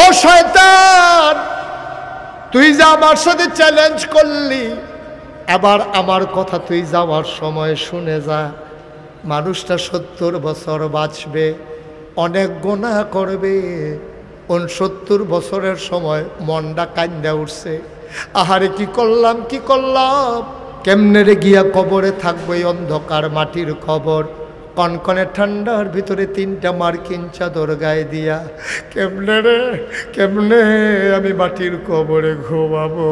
ও শয়তান, তুই যে আমার সাথে চ্যালেঞ্জ করলি, এবার আমার কথা তুই যাওয়ার সময় শুনে যা। মানুষটা 70 বছর বাঁচবে, অনেক গুনাহ করবে। 69 বছরের সময় মনটা কান্দা উঠছে, আহারে কি করলাম কি করলাম, কেমনে রে গিয়া কবরে থাকবো, এই অন্ধকার মাটির কবর, কনকনে ঠান্ডার ভিতরে 3টা মার্কিন চাদর গায়ে দিয়া কেমনে রে কেমনে আমি মাটির কবরে ঘুমাবো।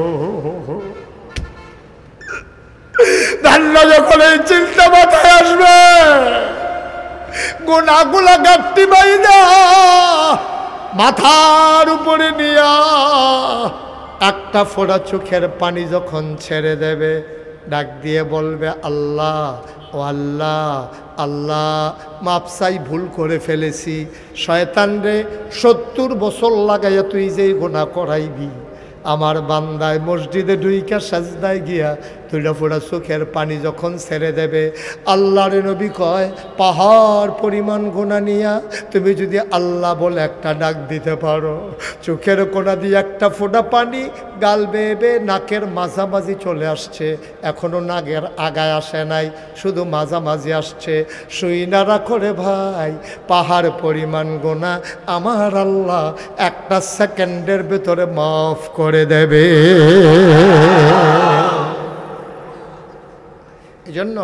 ধান্না যখন এই চিন্তা মাথায় আসবে, গুনাগুলা গাঁটটি বাইনা মাথার উপরে নিয়া একটা ফোঁটা চোখের পানি যখন ছেড়ে দেবে, ডাক দিয়ে বলবে আল্লাহ, ও আল্লাহ, আল্লাহ মাপ চাই, ভুল করে ফেলেছি। শয়তান রে, 70 বছর লাগাইয়া তুই যেই গুনাহ করাইবি, আমার বান্দায় মসজিদে ঢুইকা সাজদায় গিয়া 2টা ফোঁটা চোখের পানি যখন ছেড়ে দেবে, আল্লাহর নবী কয় পাহাড় পরিমাণ গুনাহ নিয়া তুমি যদি আল্লাহ বলে একটা ডাক দিতে পারো, চোখের কোনা দিয়ে একটা ফোঁটা পানি গাল বেয়ে নাকের মাঝামাঝি চলে আসছে, এখনো নাকের আগায় আসে নাই, শুধু মাঝামাঝি আসছে, শুই না রাখো রে ভাই, পাহাড় পরিমাণ গুনাহ আমার আল্লাহ একটা সেকেন্ডের ভিতরে মাফ করে দেবে। এই জন্য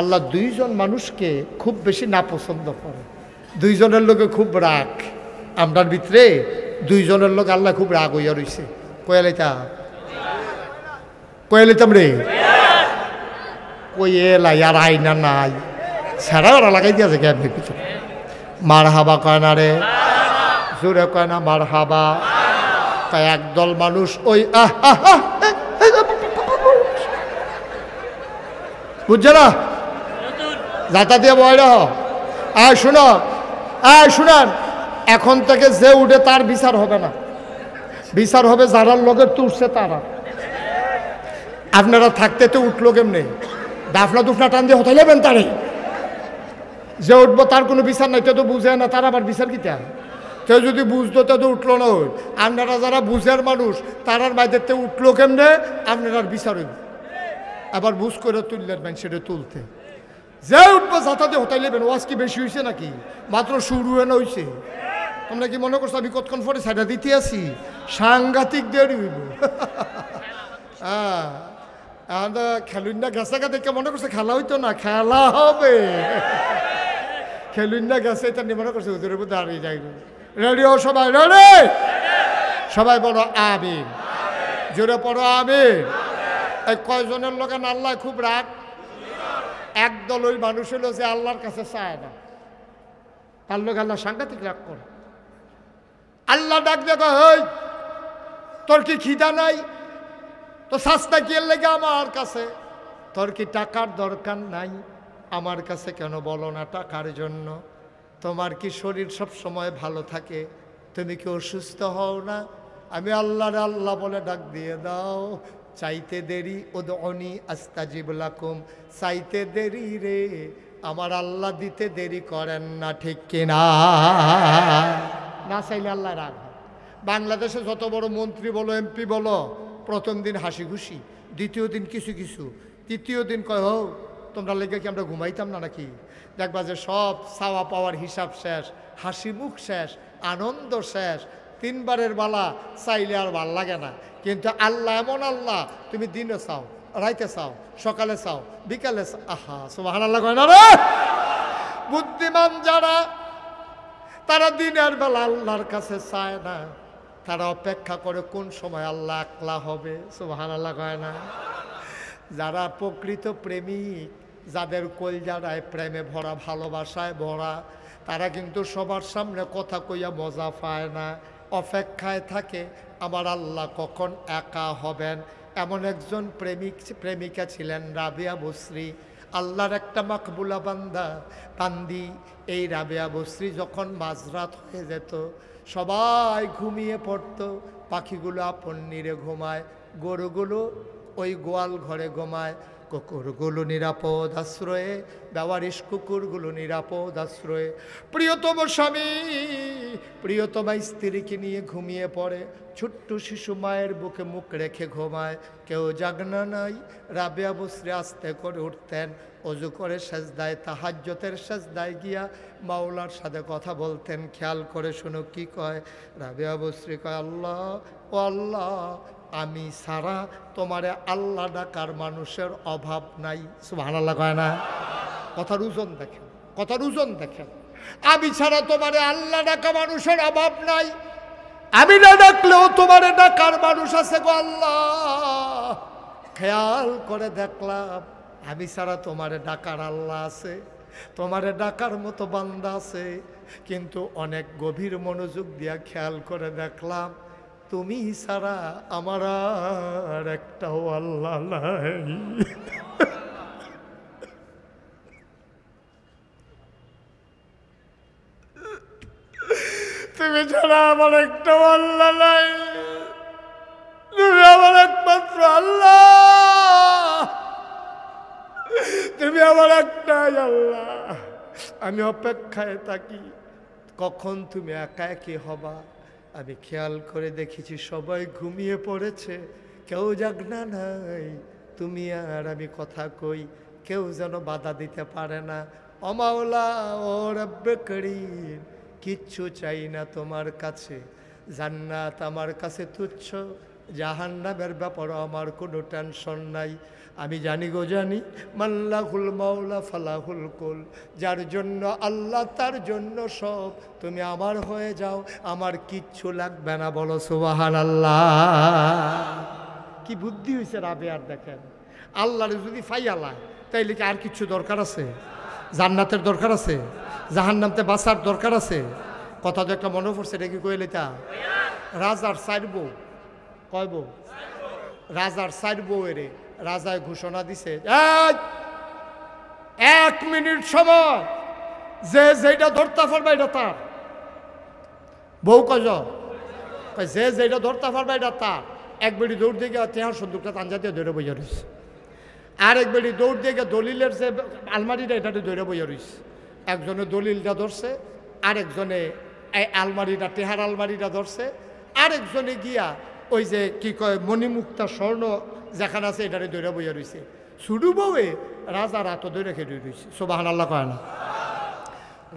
আল্লাহ 2 জন মানুষকে খুব বেশি নাপছন্দ করে। 2 জনের লোকে খুব রাগ, আমরার ভিতরে 2 জনের লোক আল্লাহ খুব রাগ হইয়া রইছে। কয়ালিতাম রে কয়েলাই আর আইনা নাই, ছেড়া ওরা লাগাই দিয়েছে ক্যাম্পের ভিতরে। মার হাবা কয় না রে, জোরে কয় না মার হাবা। একদল মানুষ ওই বুঝছে না, যাতা দিয়ে বয়রা শুনান, এখন থেকে যে উঠে তার বিচার হবে না, বিচার হবে যারা লোকে তুলছে তারা। আপনারা থাকতে তো উঠলো কেমনে, দাফনা দুফনা টান দিয়ে হতে নেবেন তারে, যে উঠবো তার কোনো বিচার নাই, তো বুঝে না, তার আবার বিচার কিটা, কেউ যদি বুঝতো তো উঠলো না। ওই আপনারা যারা বুঝের মানুষ তারার বাইরে উঠলো কেমনে, আপনার বিচার হইব। আবার বুঝ করে তুললেন ম্যান, সেটা তুলতে যে উঠবো যাতা দিয়ে হতাই নেবেন। ওয়াজ কি বেশি হয়েছে নাকি, মাত্র শুরু হয়ে না হয়েছে। তোমরা কি মনে করছো আমি কতক্ষণ পরে সাইডা দিতে আসি, সাংঘাতিক দেরি হইব। হ্যাঁ, খেলুন না গেছে দেখে মনে করছে খেলা হইতো না, খেলা হবে। খেলুন না গেছে এটা নিয়ে মনে করছে ওদের উপর দাঁড়িয়ে যাইবে। রেডি হও সবাই, রেডি সবাই বলো আমিন, জোরে পড়ো আমিন। এই কয়জনের লোকে আল্লাহ খুব রাগ, একদল ওই মানুষ হলো যে আল্লাহর কাছে চায় না, তার লোক আল্লাহ সাংঘাতিক রাগ করে। আল্লাহ ডাক দেখো, হই তোর কি খিদা নাই, তো সাস্তা কি লেগে আমার কাছে, তোর কি টাকার দরকার নাই, আমার কাছে কেন বলো না টাকার জন্য, তোমার কি শরীর সব সময় ভালো থাকে, তুমি কি অসুস্থ হও না, আমি আল্লাহরে আল্লাহ বলে ডাক দিয়ে দাও। চাইতে দেরি উদউনি আস্তাজিব লাকুম, চাইতে দেরি রে আমার আল্লাহ দিতে দেরি করেন না, ঠিক কিনা? না চাইলে আল্লাহ রাগ হয়। বাংলাদেশে যত বড় মন্ত্রী বলো, এমপি বলো, প্রথম দিন হাসি খুশি, দ্বিতীয় দিন কিছু কিছু, তৃতীয় দিন কয় হো তোমরা লেগে কি আমরা ঘুমাইতাম না নাকি? দেখবা যে সব চাওয়া পাওয়ার হিসাব শেষ, হাসি মুখ শেষ, আনন্দ শেষ, 3 বারের বালা চাইলে আর ভাল লাগে না। কিন্তু আল্লাহ এমন আল্লাহ, তুমি দিনে চাও, রাইতে চাও, সকালে চাও, বিকালে চাও, আহা সুবহানাল্লাহ কয় না রে। বুদ্ধিমান যারা তারা দিনের বেলা আল্লাহর কাছে চায় না, তারা অপেক্ষা করে কোন সময় আল্লাহ একলা হবে, সুবহানাল্লাহ কয় না। যারা প্রকৃত প্রেমিক, যাদের কলজারায় প্রেমে ভরা, ভালোবাসায় ভরা, তারা কিন্তু সবার সামনে কথা কইয়া মজা পায় না, অপেক্ষায় থাকে আমার আল্লাহ কখন একা হবেন। এমন একজন প্রেমিকা ছিলেন রাবিয়া বসরি, আল্লাহর একটা মাকবুলা বান্দি। এই রাবিয়া বসরি যখন মাঝরাত হয়ে যেত, সবাই ঘুমিয়ে পড়তো, পাখিগুলো আপন নিরে ঘুমায়, গরুগুলো ওই গোয়াল ঘরে ঘুমায়, কুকুরগুলো নিরাপদ আশ্রয়ে, বেওয়ারিশ কুকুরগুলো নিরাপদ আশ্রয়ে। প্রিয়তম স্বামী প্রিয়তমা স্ত্রীকে নিয়ে ঘুমিয়ে পড়ে, ছোট্ট শিশু মায়ের বুকে মুখ রেখে ঘুমায়, কেউ জাগনা নাই। রাবেয়া বসরি আস্তে করে উঠতেন, অজু করে সেজদায়, তাহাজ্জুদের সেজদায় গিয়া মাওলার সাথে কথা বলতেন। খেয়াল করে শুনো কি কয় রাবেয়া বসরি, কয় আল্লাহ ও আল্লাহ, আমি সারা তোমারে আল্লাহ ডাকার মানুষের অভাব নাই। সুবহানাল্লাহ কয় না? কথার ওজন দেখেন, কথার ওজন দেখেন। আমি ছাড়া তোমারে আল্লাহ ডাকা মানুষের অভাব নাই, আমি না ডাকলেও তোমারে ডাকার মানুষ আছে গো আল্লাহ। খেয়াল করে দেখলাম আমি ছাড়া তোমারে ডাকার আল্লাহ আছে, তোমারে ডাকার মতো বান্দা আছে, কিন্তু অনেক গভীর মনোযোগ দিয়া খেয়াল করে দেখলাম তুমি ছাড়া আমার আর একটাও আল্লাহ নাই। তুমি ছাড়া আমার একটাও আল্লাহ নাই, তুমি আমার একমাত্র আল্লাহ, তুমি আমার একটাই আল্লাহ। আমি অপেক্ষায় থাকি কখন তুমি একা একই হবা। আমি খেয়াল করে দেখেছি সবাই ঘুমিয়ে পড়েছে, কেউ জাগনা নাই। তুমি আর আমি কথা কই, কেউ যেন বাধা দিতে পারে না। ও মাওলা ও রব্বে করিম, কিচ্ছু চাই না তোমার কাছে, জান্নাত আমার কাছে তুচ্ছ, জাহান্নামের ব্যাপারে আমার কোনো টেনশন নাই। আমি জানি গো জানি, মাল্লাহুল মাওলা ফালাহুল কুল, যার জন্য আল্লাহ তার জন্য সব। তুমি আমার হয়ে যাও, আমার কিচ্ছু লাগবে না। বলো সুবহানাল্লাহ। কি বুদ্ধি হয়েছে রাবেয়ার দেখেন। আল্লাহর যদি ফাইয়ালায় তাইলে কি আর কিছু দরকার আছে? জান্নাতের দরকার আছে? জাহান্নামতে বাঁচার দরকার আছে? কথা তো একটা মনে পড়ছে, এটা কি কইলে তা রাজার চার বউ, কয় বউ? রাজার চার বউ এরে রাজায় ঘোষণা দিছে, 1 মিনিট সময় যে যেটা ধরতে পারবে এটা তার। বউ কয় যে যেটা ধরতে পারবে এটা তার। এক বেড়ি দৌড় দিয়ে গিয়ে তেহার সন্দুকটা তাঞ্জা দিয়ে ধরে বইয়া রয়েছে, আর এক বেড়ি দৌড় দিয়ে গিয়ে দলিলের যে আলমারিটা এটাতে ধরে বইয়া রয়েছে। একজনে দলিলটা ধরছে, আরেকজনে এই আলমারিটা টেহার আলমারিটা ধরছে, আরেকজনে গিয়া ওই যে কি কয় মণিমুক্তা স্বর্ণ যেখানে আছে এটারে দৌড়া বইয়া রয়েছে। ছুডু বউয়ে রাজার হাত ধরে খেয়ে রয়েছে। সুবহানাল্লাহ কয় না?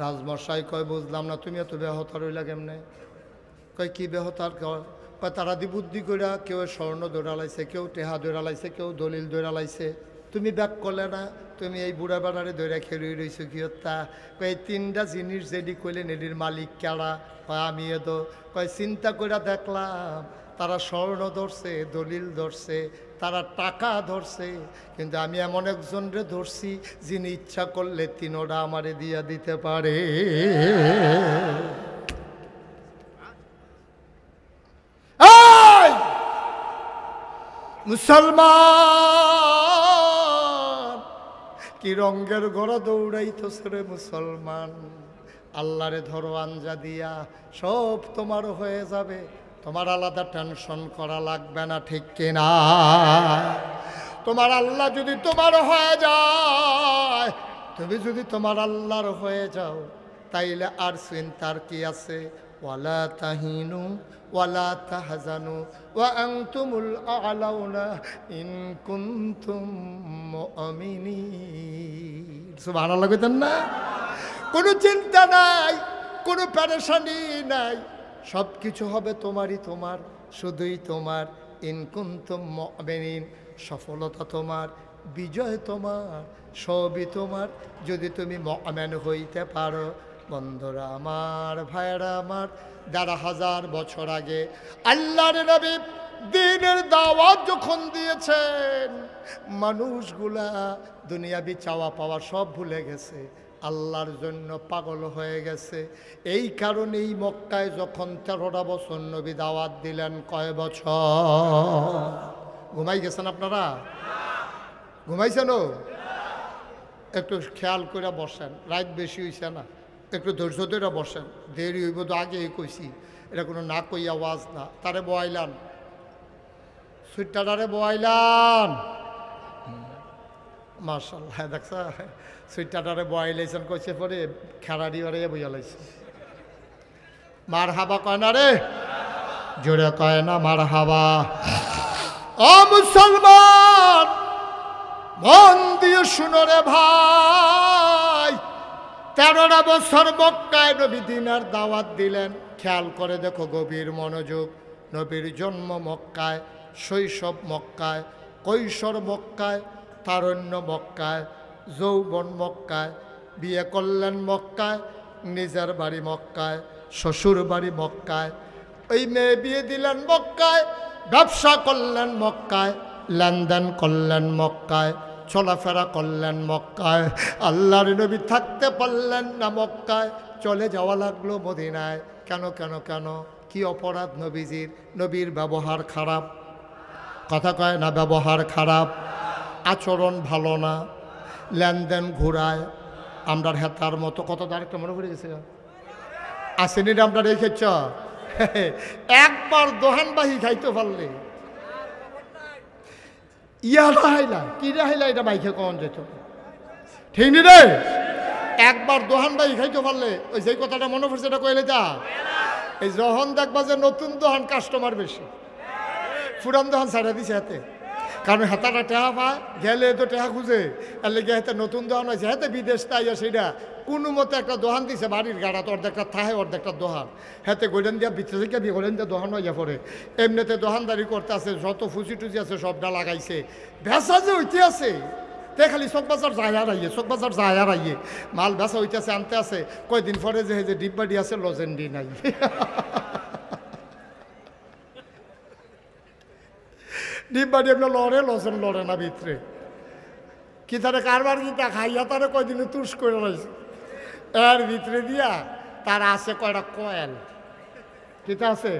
রাজমশাই কয় বুঝলাম না, তুমি এত বেহতা রইলা কেমনে? কয় কি বেহতার? কয় তারা দি বুদ্ধি কইরা কেউ স্বর্ণ দৌড়া লাইছে, কেউ টেহা দৌড়া লাইছে, কেউ দলিল দৌড়া লাইছে, তুমি ব্যাক করলে না, তুমি এই বুড়া বেড়ারে দৌড়া খেয়ে রয়েছো কি হত্যা? কয় 3টা জিনিস যেটি কইলেন এটির মালিক কেডা? কয় আমি এতো। কয় চিন্তা কইরা দেখলাম তারা স্বর্ণ ধরছে, দলিল ধরছে, তারা টাকা ধরছে, কিন্তু আমি এমন একজনরে ধরছি যিনি ইচ্ছা করলে 3টা আমারে দিয়া দিতে পারে। মুসলমান কি রঙ্গের ঘোড়া দৌড়াইতেছে রে মুসলমান। আল্লাহরে ধরো আঞ্জা দিয়া, সব তোমার হয়ে যাবে, তোমার আলাদা টেনশন করা লাগবে না, ঠিক কিনা? তোমার আল্লাহ যদি তোমার হয়ে যায়, তুমি যদি তোমার আল্লাহর হয়ে যাও, তাইলে আর চিন্তার কি আছে? ওয়ালা তাহিনু ওয়ালা তাহজানু ওয়া আনতুমুল আ'লাউনা ইন কুনতুম মুমিনিন। সুবহানাল্লাহ কইতেন না? কোনো চিন্তা নাই, কোনো পেরেশানি নাই, সব কিছু হবে তোমারই, তোমার, শুধুই তোমার। ইন কুনতুম মুমিনিন, সফলতা তোমার, বিজয় তোমার, সবই তোমার যদি তুমি মুমিন হইতে পারো। বন্ধুরা আমার, ভাইরা আমার, ১,৫০০ বছর আগে আল্লাহর নবী দ্বীনের দাওয়াত যখন দিয়েছেন, মানুষগুলা দুনিয়াবি চাওয়া পাওয়া সব ভুলে গেছে, আল্লাহর জন্য পাগল হয়ে গেছে। এই কারণেই মক্কায় যখন ১৩টা বছর নবী দাওয়াত দিলেন, কয় বছর? ঘুমাই গেছেন আপনারা? ঘুমাইছেন? একটু খেয়াল করে বসেন, রাত বেশি হয়েছে না, একটু ধৈর্য ধরে বসেন। দেরি হইব তো আগেই কইছি, এটা কোনো না কই আওয়াজ না। তারে বয়াইলান, সুইটারে বয়াইলান, মাশাআল্লাহ দেখছ সুইটাটারে বয়াইলেছেন কইছে পরে খেলাড়ি বারে বইয়া লাইছে মার হাবা কয় না রে জোরে কয় না মার হাবা ও মুসলমান মন দিয়ে শুনো রে ভাই 13টা বছর মক্কায় নবী দিনের দাওয়াত দিলেন খেয়াল করে দেখো গভীর মনোযোগ নবীর জন্ম মক্কায় শৈশব মক্কায় কৈশোর মক্কায় তারুণ্য মক্কায় যৌবন মক্কায় বিয়ে করলেন মক্কায় নিজের বাড়ি মক্কায় শ্বশুর বাড়ি মক্কায় ওই মেয়ে বিয়ে দিলেন মক্কায় ব্যবসা করলেন মক্কায় লেনদেন করলেন মক্কায় চলাফেরা করলেন মক্কায় আল্লাহর নবী থাকতে পারলেন না মক্কায় চলে যাওয়া লাগলো মদিনায় কেন কেন কেন কি অপরাধ নবীজির নবীর ব্যবহার খারাপ কথা কয় না ব্যবহার খারাপ আচরণ ভালো না লেনদেন ঘুরায় আমরা হেতার মতো কত আরেকটা মনে পড়ে গেছে আসেনি আমরা রেখেছ একবার দোহানবাহী খাইতে পারলে ইয়া রাহাইলা কি রাহাইলা এটা বাইকে কখন যেত ঠিক নি রে একবার দোহানবাহী খাইতে পারলে ওই যে কথাটা মনে পড়ছে এটা কইলে যা এই যখন দেখবা যে নতুন দোহান কাস্টমার বেশি পুরান দোহান ছাড়া দিছে হাতে কারণ হেতাটা টেহা পায় গেলে তো টেহা খুঁজে আর লেগে হাতে নতুন দোহান হয়েছে হাতে বিদেশ তাই সেটা কোনো মতে একটা দোহান দিছে বাড়ির গাড়া তো অর্ধেকটা থাহে অর্ধেকটা দোহান হাতে গোল্ডেন দিয়া ভিতরে থেকে বিয়ে গোল্ডেন দিয়ে দোহান হয়ে পড়ে এমনিতে দোহানদারি করতে আছে যত ফুচি টুচি আছে সবটা লাগাইছে ভেসা যে হইতে আছে তে খালি চক বাজার যায় আর আইয়ে চক বাজার যায় আর আইয়ে মাল ভেসা হইতেছে আনতে আছে কয়দিন পরে যে ডিব্বাডি আছে লজেন্ডি নাই ডিব্বাডি এমনি লড়ে লজেন লড়ে না ভিতরে কি তারে কারবার গীতা খাইয়া তারে কয়দিনে তুষ করে রয়েছে এর ভিতরে দিয়া তার আছে কয়টা কয়েল কিতা আছে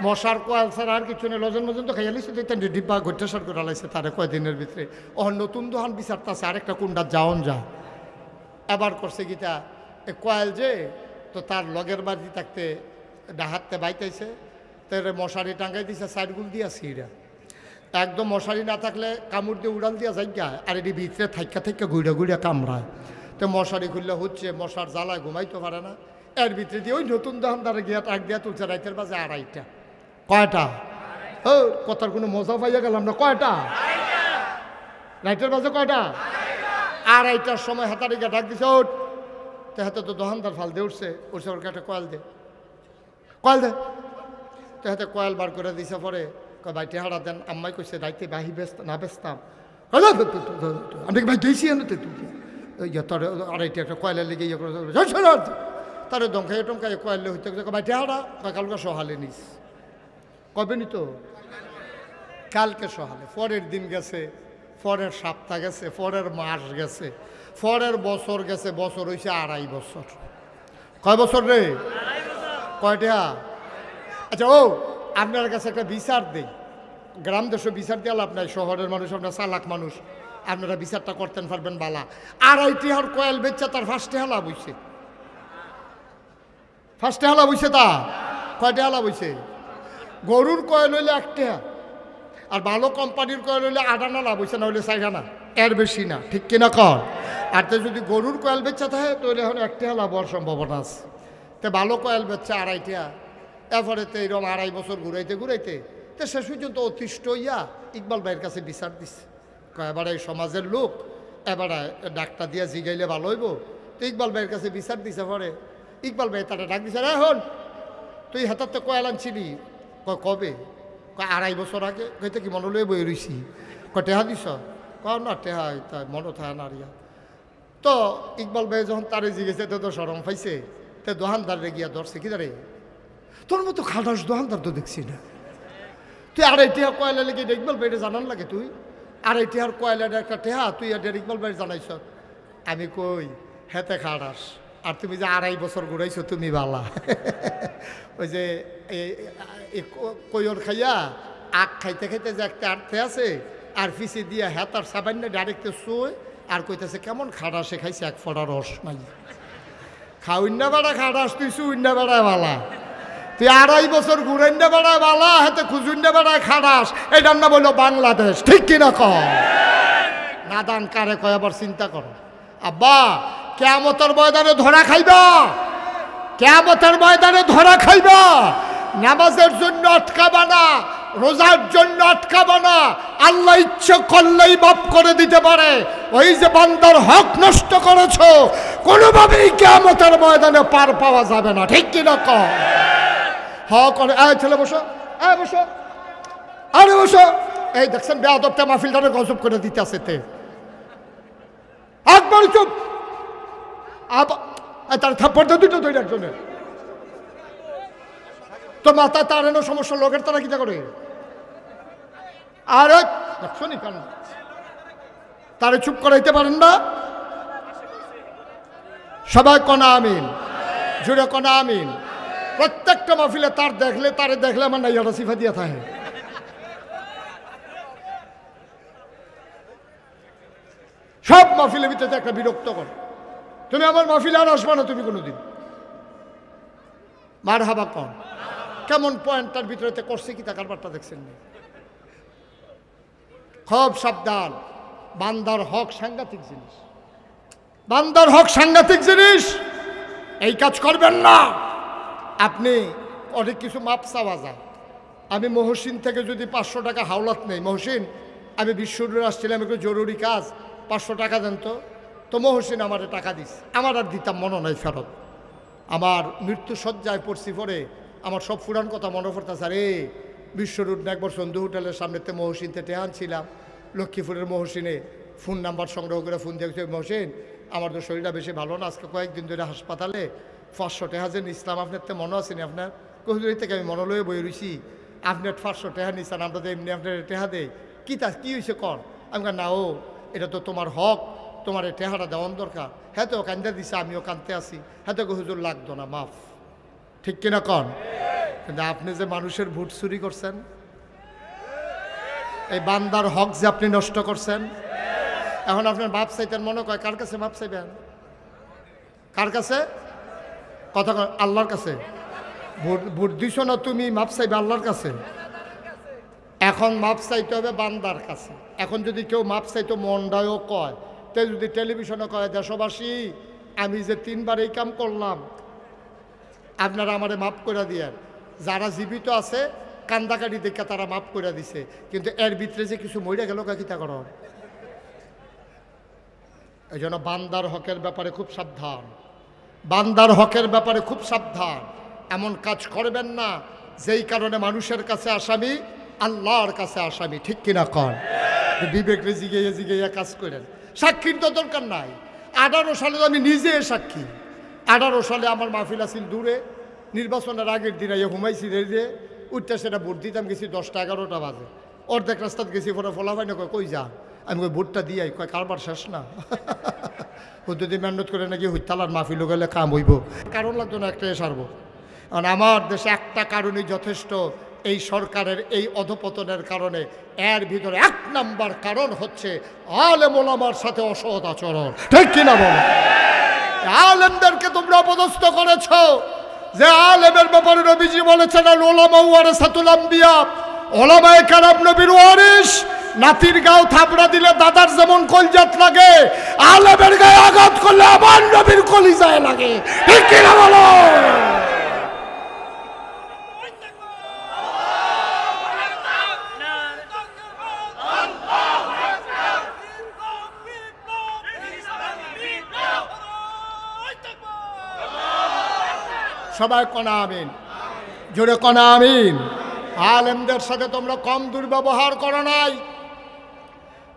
মশার কয়েল ছাড়া আর কিছু নেই লজন মজন তো খাইয়া লিছে ডিব্বা ঘট্টাসার করে লাইছে তারে কয়দিনের ভিতরে ও নতুন দোহান বিচারতেছে আরেকটা কুন্ডা যাওন যা এবার করছে গীতা এ কয়েল যে তো তার লগের বাড়ি থাকতে ডাহাতে বাইতেছে তার মশারি টাঙ্গাই দিছে সাইডগুল দিয়া সিঁড়া একদম মশারি না থাকলে কামড় দিয়ে উড়াল দিয়া যাইগা আর এটি ভিতরে থাইকা থাইকা গুড়া গুড়িয়া কামড়ায় তো মশারি খুললে হচ্ছে মশার জ্বালায় ঘুমাইতে পারে না এর ভিতরে দিয়ে ওই নতুন দোকানদারে গিয়া টাক দিয়া তুলছে রাইতের বাজে 2:30 কয়টা ও কথার কোনো মজা পাইয়া গেলাম না কয়টা রাইতের বাজে কয়টা 2:30টার সময় হাতারে গিয়া ডাক দিছে ওঠ তো হাতে তো দোকানদার ফাল দিয়ে উঠছে ওর একটা কয়েল দে তো হাতে কয়েল বার করে দিছে পরে ভাই টেহারা দেন আম্মাই কইছে রাইতে বাহি না বেচতাম আমি ভাই দিয়েছি তোর 2:30 একটা কয়লার লেগে ইয়ে করে তারে দমখাই টমখাই কয়লে হইতে ভাই টেহারা কালকে সহালে নিস কবে নি তো কালকে সহালে পরের দিন গেছে পরের সপ্তাহ গেছে পরের মাস গেছে পরের বছর গেছে বছর হয়েছে 2.5 বছর কয় বছর রে কয়টা আচ্ছা ও আপনার কাছে একটা বিচার দেই গ্রাম দেশে বিচার দিয়ে লাভ নাই শহরের মানুষ আপনার চালাক মানুষ আপনারা বিচারটা করতেন পারবেন বালা 2.5 টাকার কয়েল বেচছে তার 1 টাকা লাভ হইছে 1 টাকা লাভ হইছে তা কয় টাকা লাভ হইছে গরুর কয়েল হইলে 1 টাকা আর ভালো কোম্পানির কয়েল হইলে 8 আনা লাভ হইছে না হইলে 4 আনা এর বেশি না ঠিক কিনা কর আর তো যদি গরুর কয়েল বেচছে থাকে তাহলে এখন 1 টাকা লাভ হওয়ার সম্ভাবনা আছে তো ভালো কয়েল বেচছে 2.5 টাকা এরপরে তো এইরকম 2.5 বছর ঘুরাইতে তো শেষ পর্যন্ত অতিষ্ঠ হইয়া ইকবাল ভাইয়ের কাছে বিচার দিচ্ছে এবারে এই সমাজের লোক এবারে ডাক্তার দিয়া জিগাইলে ভালো হইব তো ইকবাল ভাইয়ের কাছে বিচার দিছে পরে ইকবাল ভাই তারা ডাক দিছে এখন তুই হাতার তো কয়েল আনছিলি কবে 2.5 বছর আগে কইতে কি মনে লয়ে বই রইছি টেহা দিস না টেহা তা মনে থাকে না রিয়া তো ইকবাল ভাই যখন তারে জিগেছে তো সরম পাইছে তো দোকানদারে গিয়া ধরছে কি দাঁড়ে তোর মতো খাটাস দোকানদার তো দেখছি না তুই 2.5 টাকা কয়লা লেগে ইকবাল ভাইটা জানান লাগে তুই 2.5 টাকার কয়লার একটা টেহা তুই ইকবাল ভাই জানাইছ আমি কই হেতে খাটাস আর তুমি যে 2.5 বছর ঘুরাইছো তুমি বালা ওই যে কইর খাইয়া আখ খাইতে খাইতে যে একটা আর্থে আছে আর পিছিয়ে দিয়া হেতার সাবান্য ডাইরেক্টে শোয় আর কইতেছে কেমন খাটাসে খাইছে 1 ফোঁটা রস নাই খাউন্না বেড়া খাটাস তুই শুইন্না বেড়ায় বালা তুই 2.5 বছর ঘুরাইন্না বেড়ায় বালা হাতে খুঁজুন্না বেড়ায় খাটাস এটার না বললো বাংলাদেশ ঠিক কিনা কর না কাদান কারে কয় আবার চিন্তা করো। আব্বা কিয়ামতের ময়দানে ধরা খাইবা, কিয়ামতের ময়দানে ধরা খাইবা। নামাজের জন্য আটকাবা না, রোজার জন্য আটকাবা না, আল্লাহ ইচ্ছে করলেই মাফ করে দিতে পারে। ওই যে বান্দার হক নষ্ট করেছো, কোনোভাবেই কিয়ামতের ময়দানে পার পাওয়া যাবে না, ঠিক কিনা কও? হক করে ছেলে বসো, বসো, আরে বসো। এই দেখছেন বেয়াদবটা মাহফিলটারে গজব করে দিতে আছে তে। একবার চুপ, তার থাপ্পড় দিয়ে দুটো তৈরি একজনের তো মাথায় তার এনে সমস্যা, লোকের তারা কিটা করে। আরে শুনি কেন তারে চুপ করাইতে পারেন না? সবাই কনা আমিন, জুড়ে কনা আমিন। প্রত্যেকটা মাহফিলে তার দেখলে আমার নাইয়াটা সিফা দিয়া থাকে। সব মাহফিলের ভিতরে একটা বিরক্ত করে। তুমি আমার মাহফিলে আর আসবা না তুমি কোনোদিন। মার হাবা কন কেমন পয়েন্টটার ভিতরে করছে কি তা কারবারটা দেখছেন না? খুব সাবধান, বান্দার হক সাংঘাতিক জিনিস, বান্দার হক সাংঘাতিক জিনিস। এই কাজ করবেন না। আপনি অনেক কিছু মাপ চাওয়া যায়। আমি মহসিন থেকে যদি 500 টাকা হাওলাত নেই, মহসিন আমি বিশ্বরুর আসছিলাম একটু জরুরি কাজ, 500 টাকা দেন তো মহসিন আমার টাকা দিস, আমার আর দিতাম মনে নাই ফেরত। আমার মৃত্যু সজ্জায় পড়ছি পরে আমার সব ফুরান কথা মনে পড়তেছে। আরে বিশ্বরুট না একবার সন্ধু হোটেলের সামনেতে মহসিনতে টেহান ছিলাম, লক্ষ্মীপুরের মহসিনে ফোন নাম্বার সংগ্রহ করে ফোন দিয়েছে, মহসিন আমার তো শরীরটা বেশি ভালো না, আজকে কয়েকদিন ধরে হাসপাতালে 500 টাকা যে নিছিলাম, আপনার তো মনে আছেনি? আপনার কহিদুরি থেকে আমি মনে লয়ে বই রয়েছি, আপনার 500 টাকা নিচ্ছেন, আমরা তো এমনি আপনার টেহা দেই কী হয়েছে কর? আমি না ও এটা তো তোমার হক, তোমার এই টেহাটা দেওয়ান দরকার। হ্যাঁ তো কান্দা দিছে, আমিও কান্দতে আসি। হ্যাঁ তো হুজুর লাগতো না, মাফ, ঠিক কিনা কন? কিন্তু আপনি যে মানুষের ভোট চুরি করছেন, এই বান্দার হক যে আপনি নষ্ট করছেন, এখন আপনার বাপ চাইতেন মনে কয় কার কাছে বাপ চাইবেন? কার কাছে? কথা আল্লাহর কাছে। ভোট দিছ না তুমি, মাপ চাইবে আল্লাহর কাছে। এখন মাপ চাইতে হবে বান্দার কাছে। এখন যদি কেউ মাপ চাইতো মনটাও কয়, তে যদি টেলিভিশনে কয় দেশবাসী আমি যে 3 বার এই কাম করলাম, আপনারা আমারে মাফ করে দিয়েন। যারা জীবিত আছে কান্দাকাটি দেখে তারা মাফ করে দিছে, কিন্তু এর ভিতরে যে কিছু মরে গেল কিতা কর। এই জন্য বান্দার হকের ব্যাপারে খুব সাবধান, বান্দার হকের ব্যাপারে খুব সাবধান। এমন কাজ করবেন না যেই কারণে মানুষের কাছে আসামি, আল্লাহর কাছে আসামি, ঠিক কিনা কর? বিবেক জিগে কাজ করেন। সাক্ষীর তো দরকার নাই। 18 সালে আমি নিজে সাক্ষী। 18 সালে আমার মাহফিল আছিল দূরে, নির্বাচনের আগের দিন ঘুমাইছি রে উঠতে সেটা ভোট দিতাম, গেছি 10টা 11টা বাজে। অর্ধেক রাস্তাত গেছি, পরে ফলাফাই না কই যা, আমি কই ভোটটা দিয়াই, কয় কারবার শেষ না। ও যদি মেহনত করে নাকি হইতালার মাহফিল গেলে কাম হইব, কারণ লাগতো না, একটা সারবো। কারণ আমার দেশে একটা কারণই যথেষ্ট, এই সরকারের এই অধপতনের কারণে। এর ভিতরে 1 নাম্বার কারণ হচ্ছে আলেম ওলামার সাথে অসৎ আচরণ, ঠিক কিনা বলো? আলেমদেরকে তোমরা অপদস্থ করেছ। যে আলেমের ব্যাপারে নবীজি বলেছেন আল উলামা ওয়ারাসাতুল আম্বিয়া, ওলামায়ে কেরাম নবীর ওয়ারিস। নাতির গাও থাপড়া দিলে দাদার যেমন কলজাত লাগে, আলেমের গায়ে আঘাত করলে আমার নবীর কলিজায় লাগে, ঠিক কিনা বলো? সবাই কনা আমিন, জোরে কনা আমিন। আলেমদের সাথে তোমরা কম দুর্ব্যবহার করো নাই।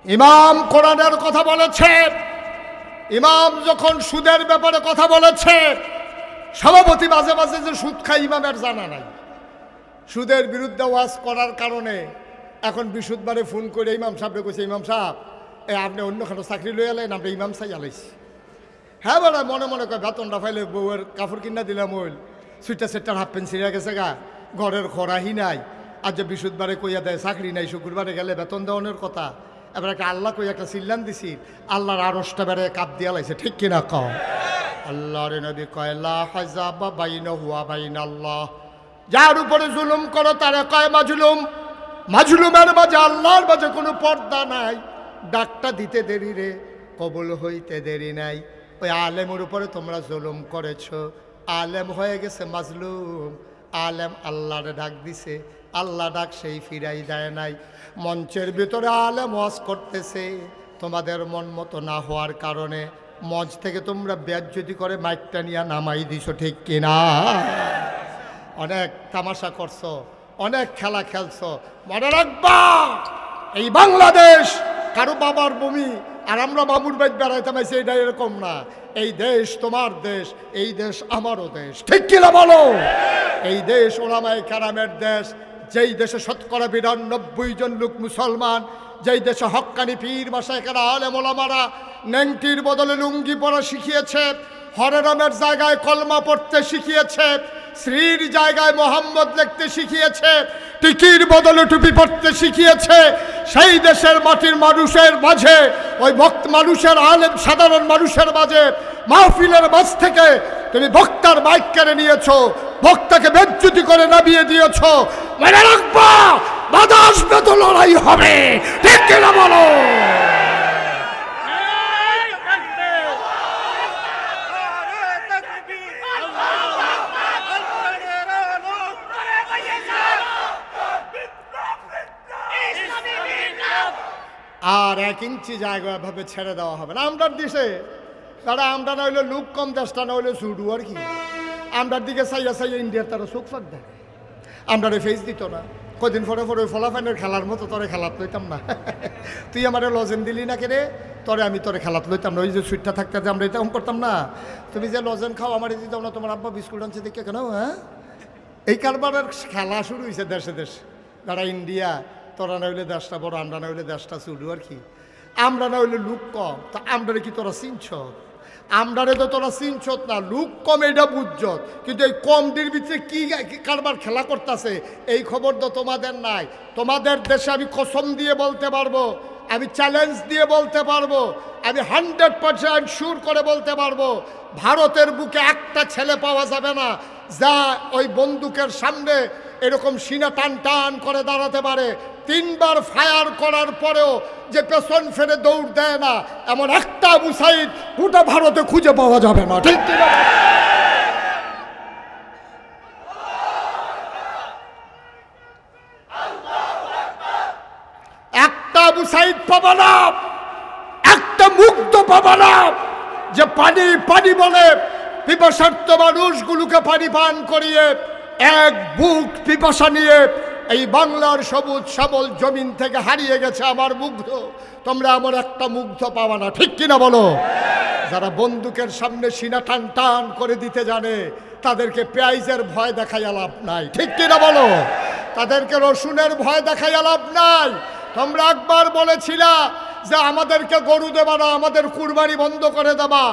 ইমাম কোরআনের কথা বলেছে, ইমাম যখন সুদের ব্যাপারে কথা বলেছে, সভাপতি মাঝে মাঝে যে সুদ খায় ইমামের জানা নাই। সুদের বিরুদ্ধে ওয়াজ করার কারণে এখন বিশুদ্ধবারে ফোন করে ইমাম সাহেবকে কইছে, ইমাম সাহেব আপনি অন্যখানে চাকরি লই এলেন, আপনি ইমাম সাহেব আলাইছি। হ্যাঁ বলে মনে মনে কয় বেতনটা পাইলে বউয়ের কাপড় কিনা দিলাম, ওই সুইটার সেটার হাফ প্যান্ট ছিঁড়ে গেছে গা, ঘরের খরাহি নাই। আর যে বিশুদ্ধবারে কইয়া দেয় চাকরি নাই, শুক্রবারে গেলে বেতন দেওয়ানোর কথা। এবার একটা আল্লাহ কই একটা চিল্লান দিছি, আল্লাহর 8টা বেড়ে কাপ দিয়া লাইছে, ঠিক কিনা কও? আল্লাহর নবী কয় লা হাজাবা বাইনাহু ওয়া বাইনাল্লাহ, যার উপরে জুলুম করো তারে কয় মাজলুম। মাজলুমের মাঝে আল্লাহর মাঝে কোনো পর্দা নাই। ডাকটা দিতে দেরি রে, কবুল হইতে দেরি নাই। ওই আলেমের উপরে তোমরা জুলুম করেছো, আলেম হয়ে গেছে মাজলুম। আলেম আল্লাহরে ডাক দিছে, আল্লাহ ডাক সেই ফিরাই দেয় নাই। মঞ্চের ভিতরে আলেম ওয়াজ করতেছে, তোমাদের মন মতো না হওয়ার কারণে মঞ্চ থেকে তোমরা বেজ্জতি করে মাইকটা নিয়ে নামাই দিছো, ঠিক কিনা? অনেক তামাশা করছো, অনেক খেলা খেলছো। মনে রাখবা, এই বাংলাদেশ কারো বাবার ভূমি আর আমরা বাবুর বাইক বেড়াইতে পাইছি, এটা এরকম না। এই দেশ তোমার দেশ, এই দেশ আমারও দেশ, ঠিক কিনা বলো? এই দেশ ওলামায়ে কেরামের দেশ, যেই দেশে ৯২% জন লোক মুসলমান, যেই দেশে হক্কানি পীর মাশায়েখেরা আলেম ওলামারা নেংটির বদলে লুঙ্গি পরা শিখিয়েছে, হরেরামের জায়গায় কলমা পড়তে শিখিয়েছে, শ্রীর জায়গায় মোহাম্মদ লিখতে শিখিয়েছে, টিকির বদলে টুপি পড়তে শিখিয়েছে। সেই দেশের মাটির মানুষের মাঝে, ওই ভক্ত মানুষের আলেম সাধারণ মানুষের মাঝে মাহফিলের মাঝ থেকে তুমি বক্তার মাইক কেড়ে নিয়েছো, বক্তাকে বেজ্জতি করে নামিয়ে দিয়েছো। মনে রাখবা, বাধা আসবে তো লড়াই হবে, ঠিক কিনা বলো? আর 1 ইঞ্চি জায়গা ভাবে ছেড়ে দেওয়া হবে না আমরার দেশে। তারা আমরা না হইলে লুক কম, দেশটা না হইলে ছুটু আর কি। আমরার দিকে চাইয়া চাইয়া ইন্ডিয়ার তারা চোখ ফাঁক দেয়, আমরারে ফেস দিত না। কদিন পরে পরে ওই ফলাফাইনের খেলার মতো তোরে খেলাত লইতাম না। তুই আমারে লজেন দিলি না কেরে, তোরে আমি তোরে খেলাত লইতাম না। ওই যে সুইটটা থাকতে যে আমরা এটা করতাম না, তুমি যে লজেন খাও আমারে দিতাম না, তোমার আব্বা বিস্কুট আনছে দেখে কেন? হ্যাঁ, এই কারবারের খেলা শুরু হয়েছে দেশে দেশে। যারা ইন্ডিয়া, তোরা না হইলে দেশটা বড়, আমরা না হইলে দেশটা ছুটু আর কি। আমরা না হইলে লুক কম, তা আমরারে কি তোরা চিনছ? আমরারে তো তোরা চিনছত না, লুক কম এটা বুঝছত, কিন্তু এই কমটির ভিতরে কি কারবার খেলা করতেছে এই খবর তো তোমাদের নাই। তোমাদের দেশে আমি কসম দিয়ে বলতে পারবো, আমি চ্যালেঞ্জ দিয়ে বলতে পারবো, আমি 100% শিওর করে বলতে পারবো, ভারতের বুকে একটা ছেলে পাওয়া যাবে না যা ওই বন্দুকের সামনে এরকম সিনা টান টান করে দাঁড়াতে পারে। 3 বার ফায়ার করার পরেও যে পেছন ফেরে দৌড় দেয় না, এমন একটা আবু সাইদ গোটা ভারতে খুঁজে পাওয়া যাবে না, ঠিক কি না? একটা আবু সাইদ পাবা না, একটা মুগ্ধ পাবা না যে পানি পানি বলে পিপাসার্থ মানুষগুলোকে পানি পান করিয়ে এক বুক পিপাসা নিয়ে এই বাংলার সবুজ শ্যামল জমিন থেকে হারিয়ে গেছে আমার মুগ্ধ। তোমরা আমার একটা মুগ্ধ পাওয়া না, ঠিক কিনা বলো? যারা বন্দুকের সামনে সিনা টান টান করে দিতে জানে তাদেরকে পেঁয়াজের ভয় দেখাইয়া লাভ নাই, ঠিক কিনা বলো? তাদেরকে রসুনের ভয় দেখাইয়া লাভ নাই। তোমরা একবার বলেছিলা যে আমাদেরকে গরু দেবা না, আমাদের কুরবানি বন্ধ করে দেবা।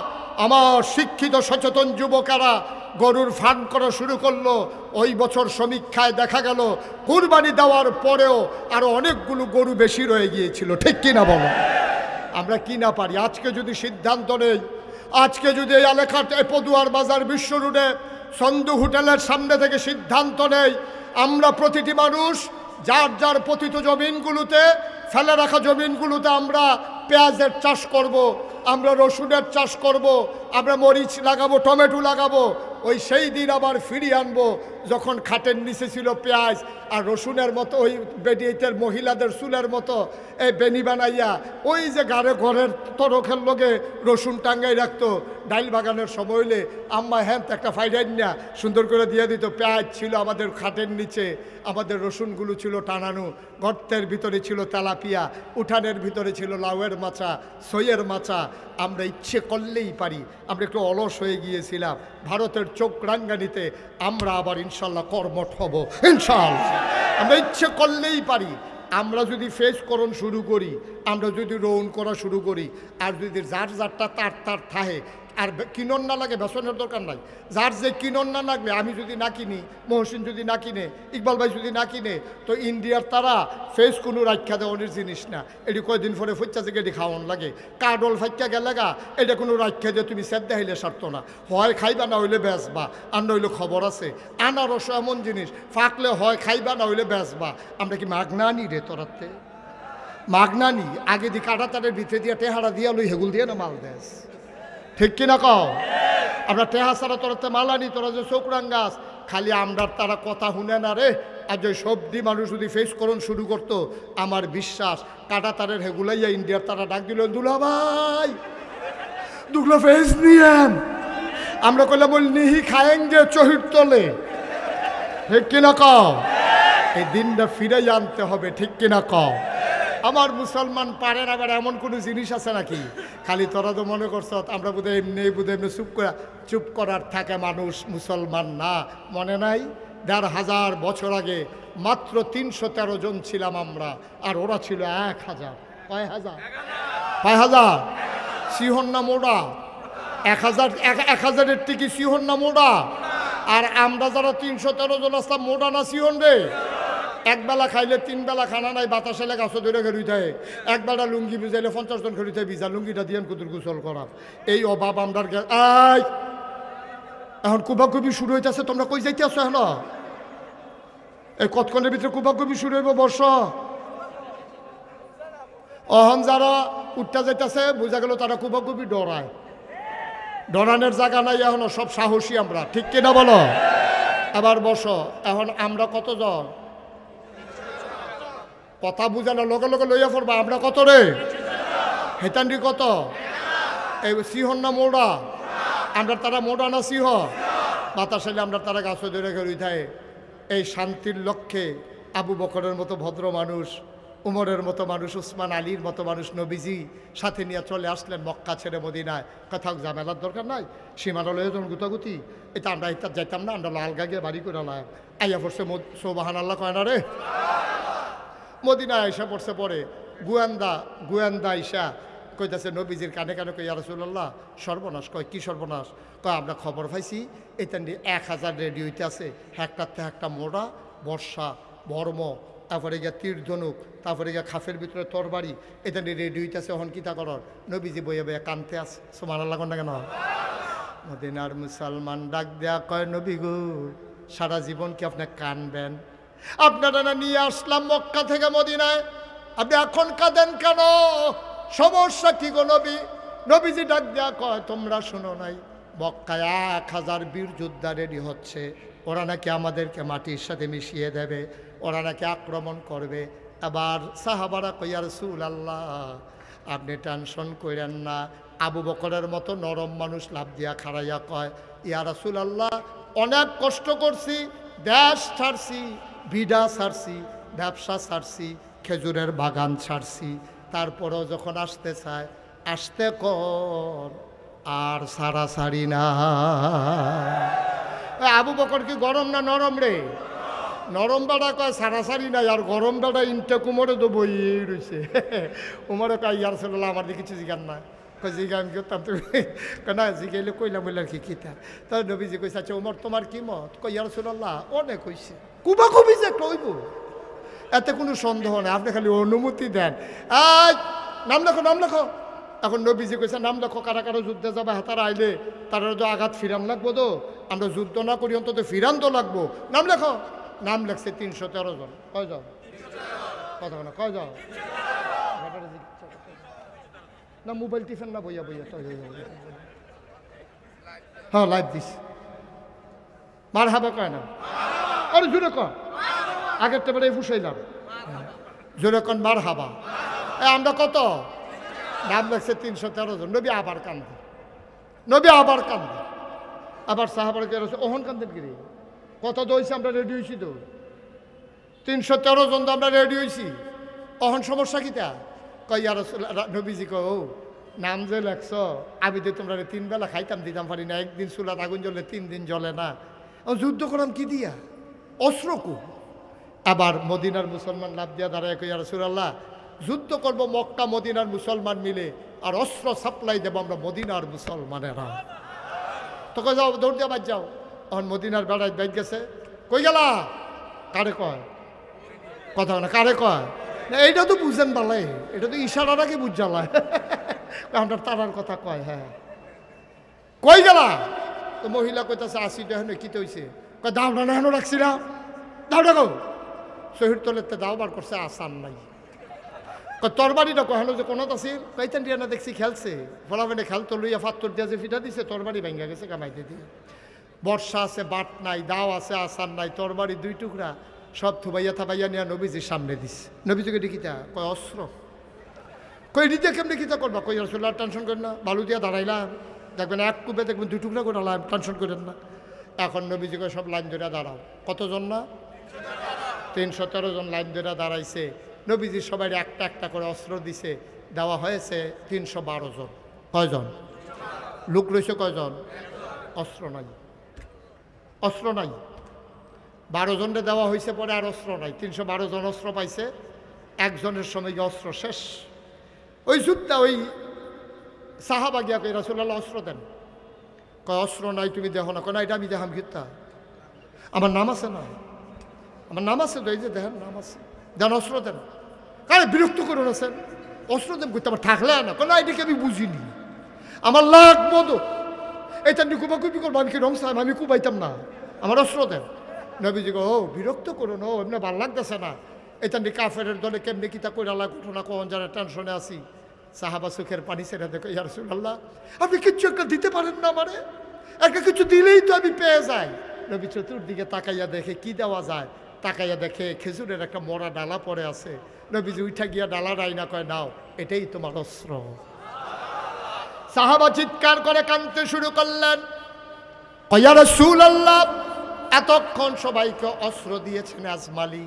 আমার শিক্ষিত সচেতন যুবকেরা গরুর ফার্ম করা শুরু করলো। ওই বছর সমীক্ষায় দেখা গেল কুরবানি দেওয়ার পরেও আরো অনেকগুলো গরু বেশি রয়ে গিয়েছিল, ঠিক কিনা বলো? আমরা কি না পারি? আজকে যদি সিদ্ধান্ত নেই, আজকে যদি এই এলাকাতে পদুয়ার বাজার বিশ্ব রোডে সন্ধু হোটেলের সামনে থেকে সিদ্ধান্ত নেই, আমরা প্রতিটি মানুষ যার যার পতিত জমিনগুলোতে, ফেলে রাখা জমিনগুলোতে আমরা পেঁয়াজের চাষ করব, আমরা রসুনের চাষ করব, আমরা মরিচ লাগাবো, টমেটো লাগাবো। ওই সেই দিন আবার ফিরিয়ে আনবো যখন খাটের নিচে ছিল পেঁয়াজ আর রসুনের মতো ওই বেডিয়েতের মহিলাদের চুলের মতো এই বেনি বানাইয়া ওই যে ঘরের তরখের লগে রসুন টাঙ্গাই রাখতো। ডাইল বাগানের সময় হইলে আম্মা হ্যাঁ একটা ফাইডাইন না সুন্দর করে দিয়ে দিত। পেঁয়াজ ছিল আমাদের খাটের নিচে, আমাদের রসুনগুলো ছিল টানানো, গর্তের ভিতরে ছিল তেলাপিয়া, উঠানের ভিতরে ছিল লাউয়ের মাচা, সইয়ের মাচা। আমরা ইচ্ছে করলেই পারি। আমরা একটু অলস হয়ে গিয়েছিলাম। ভারতের চোখ রাঙ্গানিতে আমরা আবার ইনশাল্লাহ কর্মঠ হব, ইনশাল্লাহ। আমরা ইচ্ছে করলেই পারি। আমরা যদি ফেস করণ শুরু করি, আমরা যদি রৌন করা শুরু করি, আর যদি যার যারটা তার তার থাহে, আর কিনন না লাগে বেসনের দরকার নাই। যার যে কিনন না লাগবে, আমি যদি না কিনি, মহসিন যদি না কিনে, ইকবাল ভাই যদি না কিনে, তো ইন্ডিয়ার তারা ফেস কোনো রাখা দেওয়ানোর জিনিস না। এটি কয়েকদিন পরে ফুচ্চা থেকে এটি খাওয়ান লাগে। কাডল ফাইকা গেলে গা এটা কোনো রাখা দিয়ে তুমি সেদ্ধা হইলে সারত না। হয় খাইবা না হইলে বেচবা, আর নইলে খবর আছে। আনারস এমন জিনিস ফাঁকলে হয় খাইবা না হইলে বেচবা। আমরা কি মাগনা আনি রে তোরাতে? মাগনানি আগে দি কাটা তারের ভিতরে দিয়ে টেহারা দিয়া লই হেগুল দিয়ে না মাল দেশ ঠিক কিনা কও আমরা টেহা ছাড়া তোরাতে মাল আনি তোরা যে চোখরাঙ্গাস খালি আমরা তারা কথা শুনে না রে আর যে সবদি মানুষ যদি ফেস করুন শুরু করতো আমার বিশ্বাস কাটা তারের হেগুলাইয়া ইন্ডিয়ার তারা ডাক দিল দুলাভাই দুগুলো ফেস নিয়েন আমরা কইলাম বল নিহি খায়েঙ্গে চহির তলে ঠিক কিনা কও এই দিনটা ফিরে আনতে হবে ঠিক কিনা কও আমার মুসলমান পারে না আবার এমন কোনো জিনিস আছে নাকি খালি তোরা তো মনে করছ আমরা বোধহয় এমনি চুপ করার থাকে মানুষ মুসলমান না মনে নাই ১,৫০০ বছর আগে মাত্র ৩১৩ জন ছিলাম আমরা আর ওরা ছিল ১,০০০ কয় হাজার ৫,০০০ সিহন না মোড়া ১,০০০-১,০০০-এর টিকি সিহন না মোড়া আর আমরা যারা ৩১৩ জন আসলাম মোড়া না সিহন রে একবেলা খাইলে ৩ বেলা খানা নাই বাতাস এলে গাছ ধরে খেলুই থাকে একবেলা লুঙ্গি ভিজাইলে ৫০ জন খেলুই থাকে ভিজা লুঙ্গিটা দিয়ে কুতুর গোসল করার এই অভাব আমরা এখন কুবাকুবি শুরু হইতেছে তোমরা কই যাইতে আসো এখন এই কতক্ষণের ভিতরে কুবাকুবি শুরু হইব বর্ষ অহন যারা উঠতে যাইতেছে বোঝা গেল তারা কুবাকুবি ডরায় ডরানোর জায়গা নাই এখন সব সাহসী আমরা ঠিক কিনা বলো আবার বসো এখন আমরা কতজন কথা বুঝানো লগে লগে লইয়া পড়বা আমরা কত রে হেতান্ডি কত এই সিহন না মোড়া আমরা তারা মোড়া না সিহ বাতাসালে আমরা তারা গাছ ধরে খেলুই থাকে এই শান্তির লক্ষ্যে আবু বকরের মতো ভদ্র মানুষ উমরের মতো মানুষ উসমান আলীর মতো মানুষ নবীজি সাথে নিয়ে চলে আসলেন মক্কা ছেড়ে মদিনায় কোথাও ঝামেলার দরকার নাই সীমানালয়ে যখন গুতাগুতি এটা আমরা এটা যাইতাম না আমরা লাল গাগিয়ে বাড়ি করে লাগ আইয়া পড়ছে সোবাহান আল্লাহ কয় না রে মদিনায় আইসা পড়ছে পরে গুয়েন্দা আইসা কইতাছে নবীজির কানে কানে কই ইয়া রাসূলুল্লাহ সর্বনাশ কয় কি সর্বনাশ কয় আমরা খবর পাইছি এটা ১,০০০ রেডি হইতে আছে একটাতে একটা মোড়া বর্ষা বর্ম তারপরে গিয়া তীর ধনুক তারপরে গিয়া খাফের ভিতরে তরবারি এটা রেডি হইতেছে হন কিতা করর নবীজি বইয়া বইয়া কানতে আছে সুবহানাল্লাহ কোন না কেন মদিনার মুসলমান ডাক দেয়া কয় নবী গো সারা জীবন কি আপনি কানবেন আপনারা না নিয়ে আসলাম মক্কা থেকে মদিনায় আপনি এখন কাঁদেন কেন সমস্যা কি গো নবী নবীজি ডাক দেয়া কয় তোমরা শোনো নাই মক্কায় ১,০০০ বীর যোদ্ধা রেডি হচ্ছে ওরা নাকি আমাদেরকে মাটির সাথে মিশিয়ে দেবে ওরা নাকি আক্রমণ করবে আবার সাহাবারা কই ইয়া রাসূলুল্লাহ আপনি টেনশন করেন না আবু বকরের মতো নরম মানুষ লাভ দিয়া খাড়াইয়া কয় ইয়া রাসূলুল্লাহ অনেক কষ্ট করছি দেশ ছাড়ছি বিডা ছাড়ছি ব্যবসা ছাড়ছি খেজুরের বাগান ছাড়ছি তারপরও যখন আসতে চায় আসতে কর আর সারাসারি না আবু বকর কি গরম না নরম রে নরম বেড়া কয় সারাসারি নাই আর গরম বেড়া ইনটা কুমরে তো বইয়েই রয়েছে উমরে কয় ইয়া রাসূলুল্লাহ আমার দিকে কিছু জিজ্ঞান না কয় জিজ্ঞা আমি করতাম তুমি না জিগাইলে কইলাম বললাম কি কিতা তাই নবীজি কইছে আচ্ছা উমর তোমার কি মত কয় ইয়া রাসূলুল্লাহ অনেক হইছে কুবাকুবি যে কইব এতে কোনো সন্দেহ নেই আপনি খালি অনুমতি দেন নাম লেখো এখন নবীজি কইছে নাম লেখো কারা কারো যুদ্ধে যাবে হাতারা আইলে তারা তো আঘাত ফিরান লাগবো তো আমরা যুদ্ধ না করি অন্তত ফিরান তো লাগবো নাম লেখো নাম লেখছে ৩১৩ জন কয় যাও কথা না কয় যাও না মোবাইল টিফেন না বইয়া হ্যাঁ লাইভ দিস মার হাবা কয় না আরে জোরে কয় আগের টেপে ফুসাইলাম জোরে কন মার হাবা আমরা কত নাম লাগছে ৩১৩ জন নবী আবার কান্দে আবার সাহাবার ওহন কান্দেন কি রে কত দইছে আমরা রেডি হয়েছি তো ৩১৩ জন তো আমরা রেডি হয়েছি অহন সমস্যা কিতা কয় ইয়া রাসূলুল্লাহ নবীজি কয় ও নাম যে লেখছ আমি তো তোমরা 3 বেলা খাইতাম দিতাম পারি না একদিন চুলাত আগুন জ্বলে 3 দিন জ্বলে না যুদ্ধ করলাম কি দিয়া অস্ত্রকু আবার মদিনার মুসলমান লাভ দিয়া দাঁড়ায় কই ইয়া রাসূলুল্লাহ যুদ্ধ করবো মক্কা মদিনার মুসলমান মিলে আর অস্ত্র সাপ্লাই দেবো আমরা মদিনার মুসলমানেরা তোকে যাও দৌড় দিয়ে বাদ যাও এখন মদিনার বেড়ায় বাইক গেছে কই গেলা কারে কয় কথা না কারে কয় না এইটা তো বুঝেন বালাই এটা তো ইশারার আগে বুঝ জ্বালায় আমরা তারার কথা কয় হ্যাঁ কই গেলা তো মহিলা কইতাছে আসি তো এখন কিতে হয়েছে কয় দাওটা না হেন রাখছি না দাওটা গো শহীদ তলের দাও বার করছে আসান নাই তরবারিটা কহানো যে কোনত আছিল কইতেন দিয়া না দেখছি খেলছে ফলাফেনে খেলতো লইয়া ফাত্তর দিয়া যে ফিটা দিছে তরবারি ভেঙ্গা গেছে কামাইতে দিয়ে বর্ষা আছে বাট নাই দাও আছে আসার নাই তরবারি 2 টুকরা সব থুবাইয়া থাবাইয়া নিয়ে নবীজির সামনে দিছে নবীজিকে দেখিতা কয় অস্ত্র কই দিতে কেমনি কিতা করবা কই রাসূলুল্লাহ টেনশন করেন না বালু দিয়া দাঁড়াইলাম দেখবেন এক কুপে দেখবেন 2 টুকরা করে লাইন টেনশন করেন না এখন নবীজিকে সব লাইন ধরে দাঁড়াও কতজন না 313 জন লাইন ধরে দাঁড়াইছে নবীজি সবাই একটা একটা করে অস্ত্র দিছে দেওয়া হয়েছে 312 জন কয়জন লোক রয়েছে কয়জন অস্ত্র নাই অস্ত্র নাই 12 জনকে দেওয়া হয়েছে পরে আর অস্ত্র নাই 312 জন অস্ত্র পাইছে একজনের সময় অস্ত্র শেষ ওই যুদ্ধটা ওই সাহাবা গিয়া কই রাসূলুল্লাহ অস্ত্র দেন কয় অস্ত্র নাই তুমি দেখো না কোন এটা আমি দেখাম কিতা আমার নাম আছে না আমার নাম আছে তো এই যে দেখেন নাম আছে দেন অস্ত্র দেন আরে বিরক্ত করুন আছেন অস্ত্র দেন করতে আমার থাকলে না কোনো এটাকে আমি বুঝিনি আমার লাগবো তো এটা নিয়ে কুপাকুপি করবো আমি কি রং সাহেব আমি কুপাইতাম না আমার অস্ত্র দেন নবীজি গো ও বিরক্ত করুন ও এমনি ভাল লাগতেছে না এটা নিয়ে কাফের দলে কেমনি কিতা কইরা ঘটনা কোন যারা টেনশনে আছি সাহাবা সুখের পানি ছেড়ে দেখো ইয়া রাসূলুল্লাহ আপনি কিচ্ছু একটা দিতে পারেন না আমারে একটা কিছু দিলেই তো আমি পেয়ে যাই নবী চতুর্দিকে তাকাইয়া দেখে কি দেওয়া যায় তাকাইয়া দেখে খেজুরের একটা মরা ডালা পড়ে আছে নবীজি উঠা গিয়া ডালা রাইনা কয় নাও এটাই তোমার অস্ত্র সাহাবা চিৎকার করে কাঁদতে শুরু করলেন ইয়া রাসূলুল্লাহ এতক্ষণ সবাইকে অস্ত্র দিয়েছেন আজমালি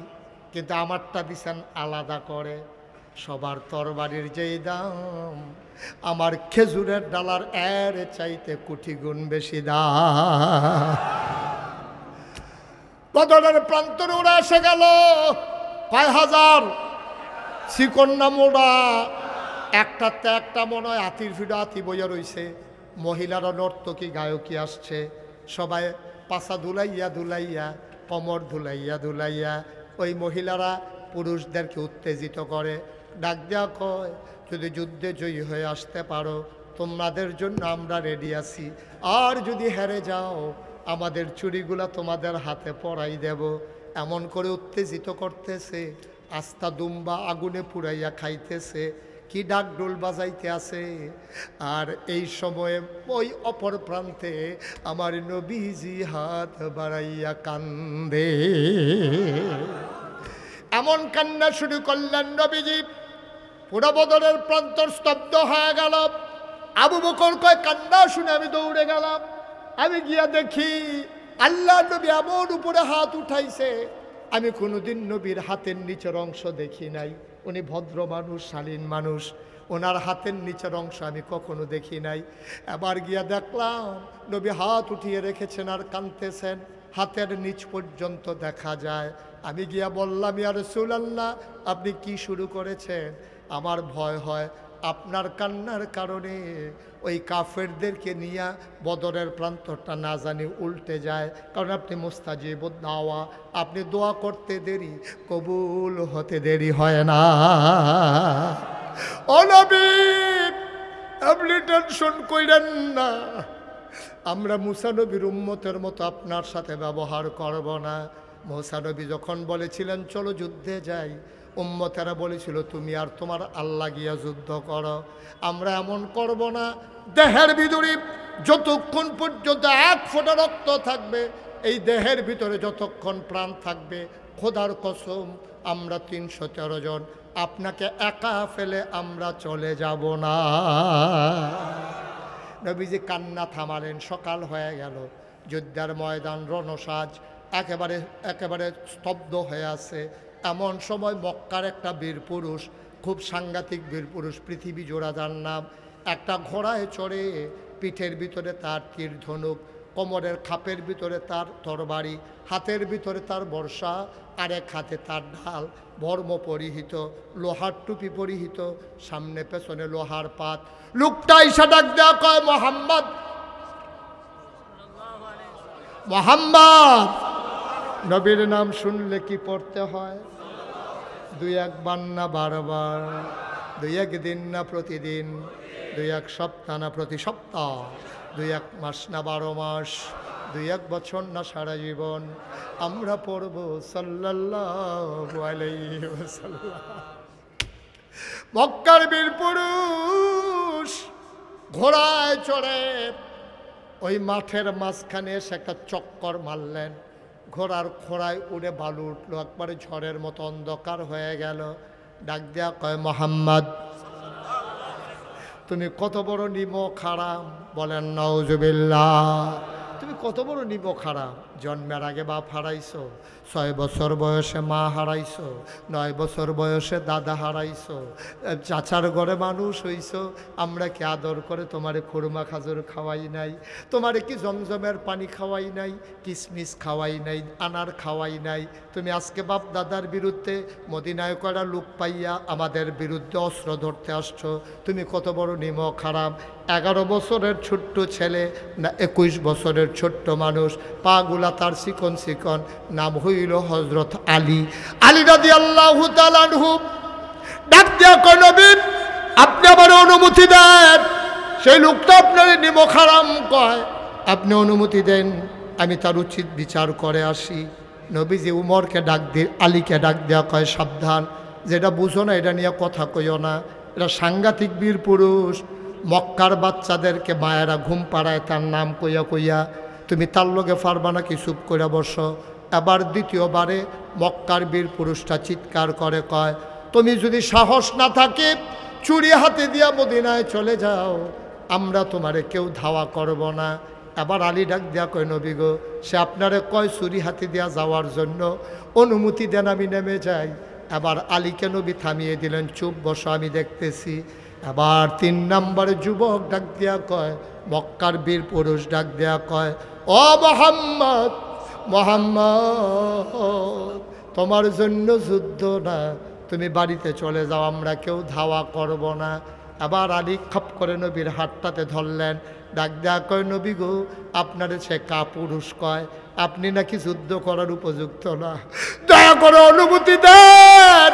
কিন্তু আমারটা দিছেন আলাদা করে সবার তরবারির যেই দাম আমার খেজুরের ডালার এর চাইতে কোটি গুণ বেশি দাম বদরের প্রান্তরে ওরা এসে গেল কয় হাজার শিকন্যা মোড়া একটাতে একটা মনে হয় হাতির ফিডা হাতি বইয়া রইছে মহিলারা নর্তকী গায়কী আসছে সবাই পাছা ধুলাইয়া ধুলাইয়া কমর ধুলাইয়া ধুলাইয়া ওই মহিলারা পুরুষদেরকে উত্তেজিত করে ডাক দেওয়া কয় যদি যুদ্ধে জয়ী হয়ে আসতে পারো তোমাদের জন্য আমরা রেডি আছি আর যদি হেরে যাও আমাদের চুড়িগুলা তোমাদের হাতে পরাই দেব এমন করে উত্তেজিত করতেছে আস্তা দুম্বা আগুনে পুড়াইয়া খাইতেছে কি ডাক ডোল বাজাইতে আছে আর এই সময়ে ওই অপর প্রান্তে আমার নবীজি হাত বাড়াইয়া কান্দে এমন কান্না শুরু করলেন নবীজি পুরো বদরের প্রান্তর স্তব্ধ হয়ে গেল আবু বকর কয় কান্না শুনে আমি দৌড়ে গেলাম আমি গিয়া দেখি আল্লাহ নবী এমন উপরে হাত উঠাইছে আমি কোনোদিন নবীর হাতের নিচের অংশ দেখি নাই উনি ভদ্র মানুষ শালীন মানুষ ওনার হাতের নিচের অংশ আমি কখনো দেখি নাই এবার গিয়া দেখলাম নবী হাত উঠিয়ে রেখেছেন আর কাঁদতেছেন হাতের নিচ পর্যন্ত দেখা যায় আমি গিয়া বললাম ইয়া রাসূলুল্লাহ আপনি কি শুরু করেছেন আমার ভয় হয় আপনার কান্নার কারণে ওই কাফেরদেরকে নিয়ে বদরের প্রান্তরটা না জানি উল্টে যায় কারণ আপনি মুস্তাজিবুদ দাওয়া আপনি দোয়া করতে দেরি কবুল হতে দেরি হয় না ও নবী আপনি টেনশন কইরেন না আমরা মুসা নবীর উম্মতের মতো আপনার সাথে ব্যবহার করব না মুসা নবী যখন বলেছিলেন চলো যুদ্ধে যাই উম্মতেরা বলেছিল তুমি আর তোমার আল্লাহ গিয়া যুদ্ধ করো আমরা এমন করব না দেহের ভিতরে যতক্ষণ পর্যন্ত এক ফোঁটা রক্ত থাকবে এই দেহের ভিতরে যতক্ষণ প্রাণ থাকবে খোদার কসম আমরা 313 জন আপনাকে একা ফেলে আমরা চলে যাব না নবীজি কান্না থামালেন সকাল হয়ে গেল যুদ্ধের ময়দান রণসাজ একেবারে স্তব্ধ হয়ে আছে এমন সময় মক্কার একটা বীর পুরুষ খুব সাংঘাতিক বীর পুরুষ পৃথিবী জোড়া যার নাম একটা ঘোড়ায় চড়ে পিঠের ভিতরে তার তীর ধনুক কোমরের খাপের ভিতরে তার তরবারি হাতের ভিতরে তার বর্ষা আরেক হাতে তার ঢাল বর্ম পরিহিত লোহার টুপি পরিহিত সামনে পেছনে লোহার পাত লোকটা ইসা ডাক দেওয়া কয় মোহাম্মদ মোহাম্মদ নবীর নাম শুনলে কি পড়তে হয় 2-1 বার না বারবার 2-1 দিন না প্রতিদিন 2-1 সপ্তাহ না প্রতি সপ্তাহ 2-1 মাস না 12 মাস 2-1 বছর না সারা জীবন আমরা পড়ব সাল্লাল্লাহু আলাইহি ওয়াসাল্লাম মক্কার বীর পুরুষ ঘোড়ায় চড়ে ওই মাঠের মাঝখানে এসে একটা চক্কর মারলেন। ঘোড়ার খোড়ায় উড়ে বালু উঠলো, একবারে ঝড়ের মতো অন্ধকার হয়ে গেল। ডাক দেয়া কয়, মোহাম্মদ তুমি কত বড় নিমক হারাম। বলেন নাউজুবিল্লাহ। তুমি কত বড় নিমক হারাম। জন্মের আগে বাপ হারাইছো, 6 বছর বয়সে মা হারাইছো, 9 বছর বয়সে দাদা হারাইছো, চাচার ঘরে মানুষ হইছো। আমরা কি আদর করে তোমারে খুরমা খাজুর খাওয়াই নাই? তোমারে কি জমজমের পানি খাওয়াই নাই? কিসমিস খাওয়াই নাই? আনার খাওয়াই নাই? তুমি আজকে বাপ দাদার বিরুদ্ধে মদিনায় করা লোক পাইয়া আমাদের বিরুদ্ধে অস্ত্র ধরতে আসছো। তুমি কত বড় নিমক হারাম। 11 বছরের ছোট্ট ছেলে না 21 বছরের ছোট্ট মানুষ, পাগুলা তার চিকন চিকন, নাম হইল হযরত আলী। আলী রাদিয়াল্লাহু তাআলা আনহু ডাক দিয়া কয়, নবী আপনি আমার অনুমতি দেন। সেই লোকটা আপনার নিমক হারাম কয়, আপনি অনুমতি দেন, আমি তার উচিত বিচার করে আসি। নবীজি উমরকে ডাক দিয়ে আলীকে ডাক দেওয়া কয়, সাবধান, যেটা বুঝো না এটা নিয়ে কথা কইও না। এটা সাংঘাতিক বীর পুরুষ। মক্কার বাচ্চাদেরকে মায়েরা ঘুম পাড়ায় তার নাম কইয়া কইয়া, তুমি তার লগে পারবা নাকি? চুপ করে বসো। এবার দ্বিতীয়বারে মক্কার বীর পুরুষটা চিৎকার করে কয়, তুমি যদি সাহস না থাকে চুরি হাতে দিয়া মদিনায় চলে যাও, আমরা তোমারে কেউ ধাওয়া করব না। এবার আলী ডাক দেয়া কয়, নবী গো, সে আপনারে কয় চুরি হাতে দিয়া যাওয়ার জন্য, অনুমতি দেন আমি নেমে যাই। এবার আলীকে নবী থামিয়ে দিলেন, চুপ বসো, আমি দেখতেছি। এবার 3 নম্বরে যুবক ডাক দেয়া কয়, মক্কার বীর পুরুষ ডাক দেয়া কয়, ও মোহাম্মদ, মোহাম্মদ তোমার জন্য যুদ্ধ না, তুমি বাড়িতে চলে যাও, আমরা কেউ ধাওয়া করব না। আবার আলী খাপ করে নবীর হাতটাতে ধরলেন, ডাক দেয়া কয়, নবী গো, আপনার সে কাপুরুষ কয়, আপনি নাকি যুদ্ধ করার উপযুক্ত না, দয়া করে অনুমতি দেন।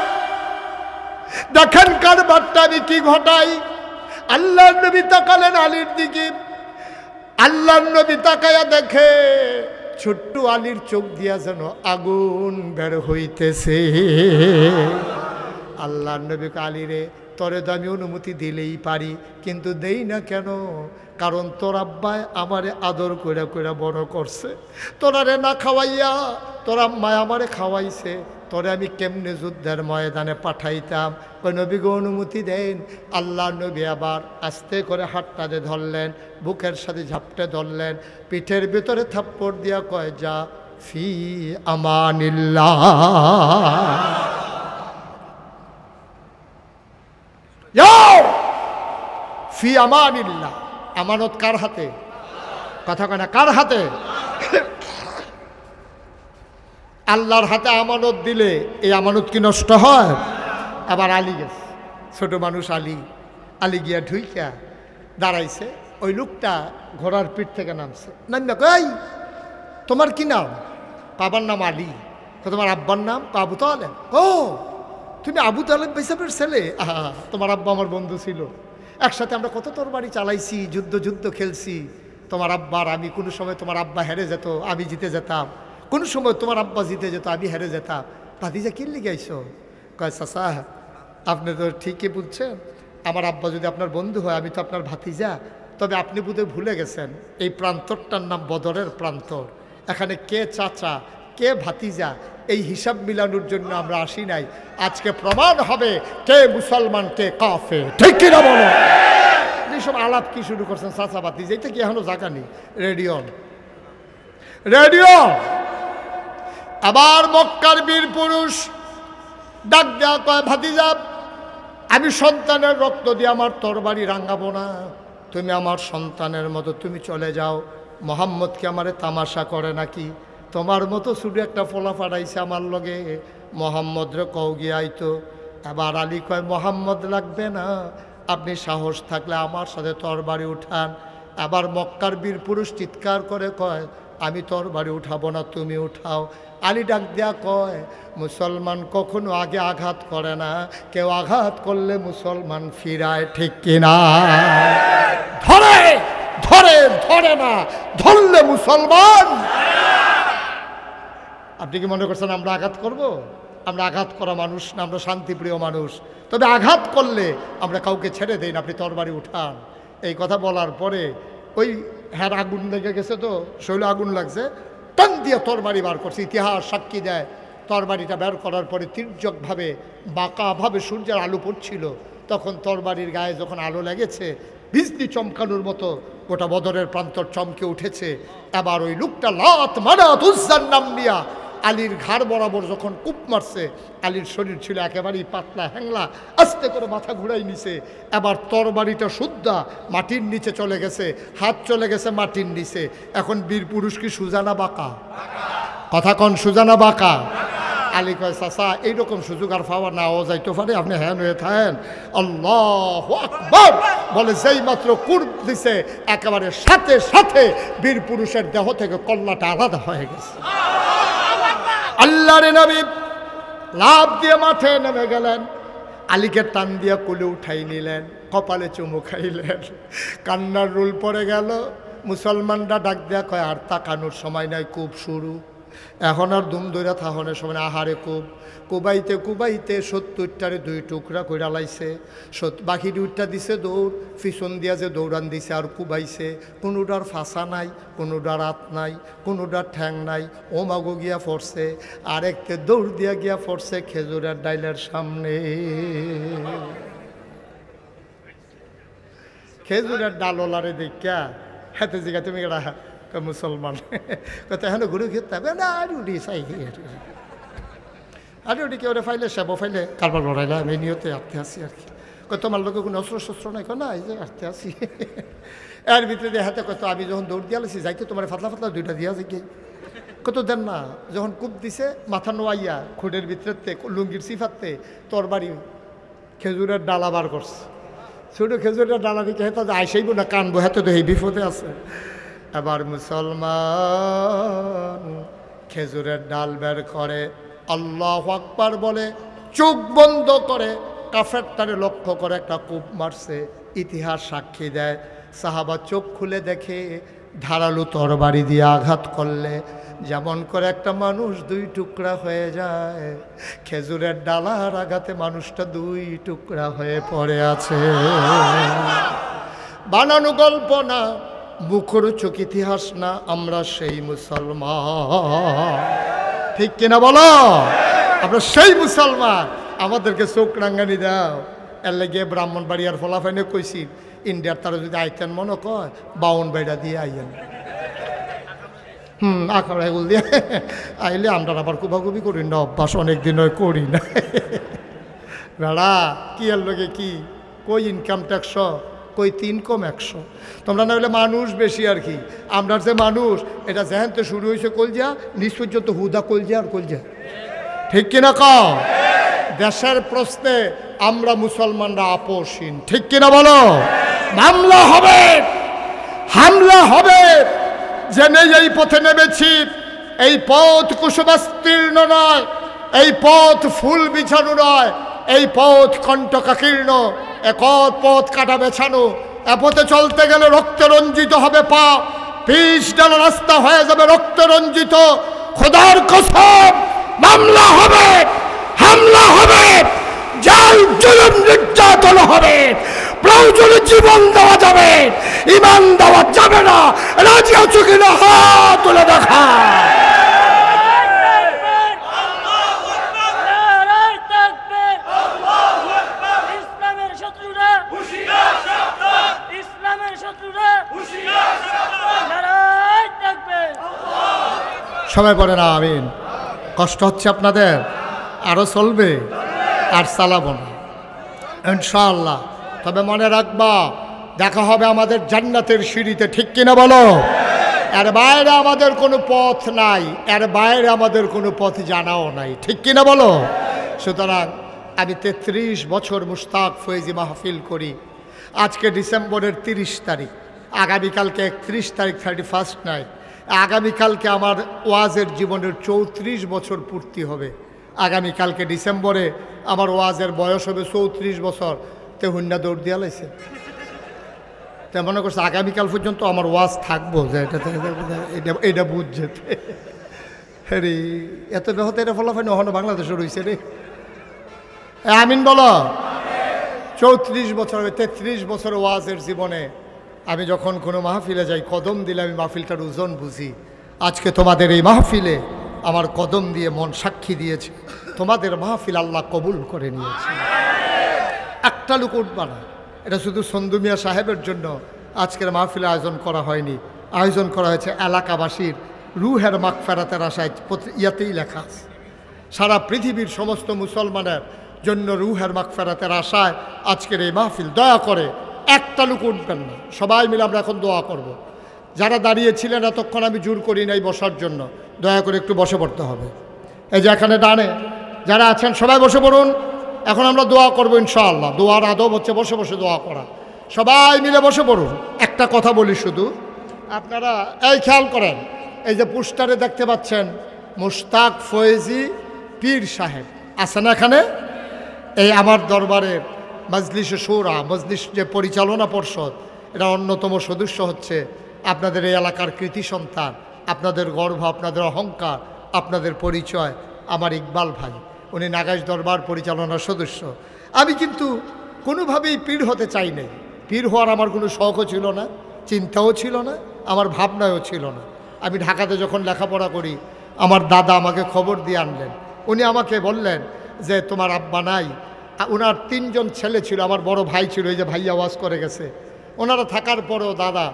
দেখেন কারবারটা আমি কি ঘটাই। আল্লাহ নবী তাকালেন আলীর দিকে। আল্লাহ নবী তাকায়া দেখে ছোট্ট আলীর চোখ দিয়া যেন আগুন বের হইতেছে। আল্লাহ নবী আলী রে, তোরে তো আমি অনুমতি দিলেই পারি, কিন্তু দেই না কেন? কারণ তোর আব্বায় আমারে আদর কইরা কইরা বড় করছে, তোরারে না খাওয়াইয়া তোর আম্মায় আমারে খাওয়াইছে, তোরে আমি কেমনে যুদ্ধের ময়দানে পাঠাইতাম? ওই নবী গো অনুমতি দেন। আল্লাহ নবী আবার আস্তে করে হাতটাতে ধরলেন, বুকের সাথে ঝাপটে ধরলেন, পিঠের ভিতরে থাপ্পড় দিয়া কয়, যা ফি আমানিল্লাহ, যাও ফি আমানিল্লাহ। আমানত কার হাতে? কথা কয় না, কার হাতে? আল্লাহর হাতে আমানত দিলে এই আমানত কি নষ্ট হয়? আবার আলী গেছে, ছোট মানুষ আলী। আলী গিয়া ঢুইকা দাঁড়াইছে। ওই লোকটা ঘোড়ার পিঠ থেকে নামছে, নামা কই তোমার কি নাম? বাবার নাম আলী। তোমার আব্বার নাম? আবু তালেব। ও তুমি আবু তালেব হিসাবের ছেলে? তোমার আব্বা আমার বন্ধু ছিল, একসাথে আমরা কত তরবারি চালাইছি, যুদ্ধ খেলছি। তোমার আব্বার আমি কোনো সময় তোমার আব্বা হেরে যেত, আমি জিতে যেতাম, কোনো সময় তোমার আব্বা জিতে যেত, আমি হেরে যেতাম। ভাতিজা কি লিগে আইছো? কয় চাচা আপনি তো ঠিকই বলছেন, আমার আব্বা যদি আপনার বন্ধু হয়, আমি তো আপনার ভাতিজা। তবে আপনি বোধহয় ভুলে গেছেন, এই প্রান্তরটার নাম বদরের প্রান্তর। এখানে কে চাচা কে ভাতিজা এই হিসাব মিলানোর জন্য আমরা আসি নাই। আজকে প্রমাণ হবে কে মুসলমান কে কাফের, ঠিক কিনা বলো? এইসব আলাপ কি শুরু করছেন চাচা ভাতিজা, এটা কি এখনো জায়গা নেই? Radio radio. আবার মক্কার বীর পুরুষ ডাক দেয়া কয়, ভাতিজা আমি সন্তানের রক্ত দিয়ে আমার তরবারি রাঙ্গাবো না, তুমি আমার সন্তানের মতো তুমি চলে যাও। মোহাম্মদকে আমারে তামাশা করে নাকি? তোমার মতো শুধু একটা ফোলা ফাটাইছে আমার লগে, মোহাম্মদ রে কও গিয়ে আইতো। আবার আলী কয়, মোহাম্মদ লাগবে না, আপনি সাহস থাকলে আমার সাথে তরবারি উঠান। আবার মক্কার বীর পুরুষ চিৎকার করে কয়, আমি তরবারি উঠাবো না, তুমি উঠাও। আলী ডাক দেয়া কয়, মুসলমান কখনো আগে আঘাত করে না, কেউ আঘাত করলে মুসলমান ফিরায়, ঠিক কিনা? ধরে ধরে ধরে না, ধরলে মুসলমান। আপনি কি মনে করছেন আমরা আঘাত করব? আমরা আঘাত করা মানুষ না, আমরা শান্তিপ্রিয় মানুষ। তবে আঘাত করলে আমরা কাউকে ছেড়ে দেই না, আপনি তরবারি উঠান। এই কথা বলার পরে ওই হ্যাঁ আগুন লেগে গেছে, তো শৈলে আগুন লাগছে, টান দিয়ে তরবারি বার করছে। ইতিহাস সাক্ষী দেয় তরবারিটা বের করার পরে তির্যকভাবে বাঁকাভাবে সূর্যের আলো পড়ছিল, তখন তরবারির গায়ে যখন আলো লেগেছে বিজলি চমকানোর মতো গোটা বদরের প্রান্তর চমকে উঠেছে। এবার ওই লোকটা লাত মানাত উজ্জার নাম নিয়া আলীর ঘাড় বরাবর যখন কূপ মারছে, আলীর শরীর ছিল একেবারেই পাতলা হ্যাংলা, আস্তে করে মাথা ঘুরাই নিছে। এবার তরবারিটা শুদ্ধা মাটির নিচে চলে গেছে, হাত চলে গেছে মাটির নিচে। এখন বীর পুরুষ কি সুজানা বাঁকা? কথা কন, সুজানা বাঁকা? আলী কয় চাচা এইরকম সুযোগ আর পাওয়া নাও যাইতে পারে, আপনি হ্যান হয়ে থাকেন। আল্লাহু আকবার বলে যেই মাত্র কুর্ব দিছে একেবারে সাথে সাথে বীর পুরুষের দেহ থেকে কল্লাটা আলাদা হয়ে গেছে। আল্লাহর নবী লাফ দিয়ে মাঠে নেমে গেলেন, আলীকে টান দিয়ে কোলে উঠাই নিলেন, কপালে চুমু খাইলেন, কান্নার রোল পড়ে গেল। মুসলমানরা ডাক দেয়া কয় আর তাকানোর সময় নাই, খুব শুরু, এখন আর দুম দৈরা থাহনের সময়। আহারে খুব কুবাইতে কুবাইতে 70টারে 2 টুকরা কইরা লাইছে, বাকি 2টা দিছে দৌড়, পিছন দিয়া যে দৌড়ান দিছে আর কুবাইছে। কোনোটার ফাঁসা নাই, কোনোটার হাত নাই, কোনোটার ঠ্যাং নাই, ও মাগো গিয়া পড়ছে। আরেকতে দৌড় দিয়া গিয়া পড়ছে খেজুরের ডাইলের সামনে। খেজুরের ডালওয়ালারে দেখা হাতে জিগা তুমি এরা মুসলমান কত এখন ঘুরে খেতে হবে না, আর উঠি চাই আর উঠি কেউ ফাইলে সেব ফাইলে কারবার লড়াইলে আমি নিয়তে আটতে আসি আর কি। কত তোমার লোকে কোনো অস্ত্র শস্ত্র নাই, না এই যে আটতে আসি। এর ভিতরে দিয়ে হাতে কত আমি যখন দৌড় দিয়ে আলাইছি যাইতে তোমার ফাতলা ফাতলা 2টা দিয়া যাই কত দেন না। যখন কূপ দিছে মাথা নোয়াইয়া খুঁড়ের ভিতরে লুঙ্গির সিফাতে তরবারি খেজুরের ডালা বার করছে। ছোটো খেজুরের ডালা দিকে হেতা আইসাইব না, কানবো হাতে তো এই বিপদে আছে। এবার মুসলমান খেজুরের ডাল বের করে, আল্লাহু আকবার বলে, চোখ বন্ধ করে কাফেরটারে লক্ষ্য করে একটা কূপ মারছে। ইতিহাস সাক্ষী দেয় সাহাবা চোখ খুলে দেখে ধারালো তরবারি দিয়ে আঘাত করলে যেমন করে একটা মানুষ 2 টুকরা হয়ে যায়, খেজুরের ডালার আঘাতে মানুষটা 2 টুকরা হয়ে পড়ে আছে। বানানো গল্প না, মুখরোচক ইতিহাস না, আমরা সেই মুসলমান। ঠিক কিনা বলো? আমরা সেই মুসলমান, আমাদেরকে চোখ রাঙ্গানি দাও। এর লেগে ব্রাহ্মণবাড়িয়ার ফলাফাইনে কইছি ইন্ডিয়ার তারা যদি আইতেন মনে কয় 52 বাইরা দিয়ে আইয়েন। আখড়া এগুলো দিয়ে আইলে আমরা আবার কুবাকুবি করি না, অভ্যাস অনেকদিন হয় করি না। বেড়া কি এর লগে কি কই ইনকাম ট্যাক্স, কই 3 কম 100। তোমরা না হলে মানুষ বেশি আর কি, আমরা যে মানুষ এটা যেহেন তো শুরু হয়েছে কলজা, নিজ পর্যন্ত হুদা কলজা আর কলজা। ঠিক কিনা কও? দেশের প্রশ্নে আমরা মুসলমানরা আপোষহীন। ঠিক কিনা বলো? মামলা হবে, হামলা হবে, জেনে এই পথে নেমেছি। এই পথ কুসুমাস্তীর্ণ নয়, এই পথ ফুল বিছানো নয়, এই পথ কণ্টকাকীর্ণ, একত পথ কাটা বেছানো। এ পথে চলতে গেলে রক্তে রঞ্জিত হবে পা, 20 ডাল রাস্তা হয়ে যাবে রক্তে রঞ্জিত। খোদার কসম মামলা হবে, হামলা হবে, জাল জুলুম নির্যাতন হবে, প্রয়োজনে জীবন দেওয়া যাবে, ইমান দেওয়া যাবে না। রাজি আছো কিনা হাত তুলে দেখা। সবাই বলে না আমিন। কষ্ট হচ্ছে আপনাদের? আরো চলবে? আর চালাবো না ইনশাআল্লাহ। তবে মনে রাখবা দেখা হবে আমাদের জান্নাতের সিঁড়িতে। ঠিক কিনা বলো? এর বাইরে আমাদের কোনো পথ নাই, এর বাইরে আমাদের কোনো পথ জানাও নাই। ঠিক কিনা বলো? সুতরাং আমি 33 বছর মুশতাক ফয়েজি মাহফিল করি। আজকে ডিসেম্বরের 30 তারিখ, আগামীকালকে 31 তারিখ 31st নাইট। আগামীকালকে আমার ওয়াজের জীবনের 34 বছর পূর্তি হবে। আগামীকালকে ডিসেম্বরে আমার ওয়াজের বয়স হবে 34 বছর। তে হুন্ডা দৌড় দিয়া লাইছে, তে মনে করছে আগামীকাল পর্যন্ত আমার ওয়াজ থাকবো, যে এটা বুঝছে। হ্যাঁ এত ব্যাহত এটা ফলাফল হলো বাংলাদেশে রয়েছে রে। আমিন বলো। 34 বছর 33 বছর ওয়াজের জীবনে আমি যখন কোনো মাহফিলে যাই, কদম দিলে আমি মাহফিলটার ওজন বুঝি। আজকে তোমাদের এই মাহফিলে আমার কদম দিয়ে মন সাক্ষী দিয়েছে, তোমাদের মাহফিল আল্লাহ কবুল করে নিয়েছে। একটা লোক উঠবা না, এটা শুধু সন্দু মিয়া সাহেবের জন্য আজকের মাহফিলে আয়োজন করা হয়নি, আয়োজন করা হয়েছে এলাকাবাসীর রুহের মাগফিরাতের আশায়। ইয়াতেই লেখা আছে সারা পৃথিবীর সমস্ত মুসলমানের জন্য রুহের মাগফিরাতের আশায় আজকের এই মাহফিল। দয়া করে একটা লোক উঠবেন না, সবাই মিলে আমরা এখন দোয়া করব। যারা দাঁড়িয়েছিলেন এতক্ষণ আমি জোর করি নাই বসার জন্য, দয়া করে একটু বসে পড়তে হবে। এই যে এখানে ডানে যারা আছেন সবাই বসে পড়ুন, এখন আমরা দোয়া করবো ইনশাআল্লাহ। দোয়ার আদব হচ্ছে বসে বসে দোয়া করা। সবাই মিলে বসে পড়ুন। একটা কথা বলি শুধু, আপনারা এই খেয়াল করেন, এই যে পোস্টারে দেখতে পাচ্ছেন মুশতাক ফয়েজি পীর সাহেব আছে না এখানে? এই আমার দরবারের মজলিসে শুরা, মজলিস যে পরিচালনা পর্ষদ, এটা অন্যতম সদস্য হচ্ছে আপনাদের এই এলাকার কৃতি সন্তান, আপনাদের গর্ব, আপনাদের অহংকার, আপনাদের পরিচয় আমার ইকবাল ভাই। উনি নাগাইশ দরবার পরিচালনার সদস্য। আমি কিন্তু কোনোভাবেই পীর হতে চাই নাই। পীর হওয়ার আমার কোনো শখও ছিল না, চিন্তাও ছিল না, আমার ভাবনাও ছিল না। আমি ঢাকাতে যখন লেখাপড়া করি, আমার দাদা আমাকে খবর দিয়ে আনলেন। উনি আমাকে বললেন যে তোমার আব্বা নাই। ওনার 3 জন ছেলে ছিল, আমার বড় ভাই ছিল, এই যে ভাই আওয়াজ করে গেছে। ওনারা থাকার পরেও দাদা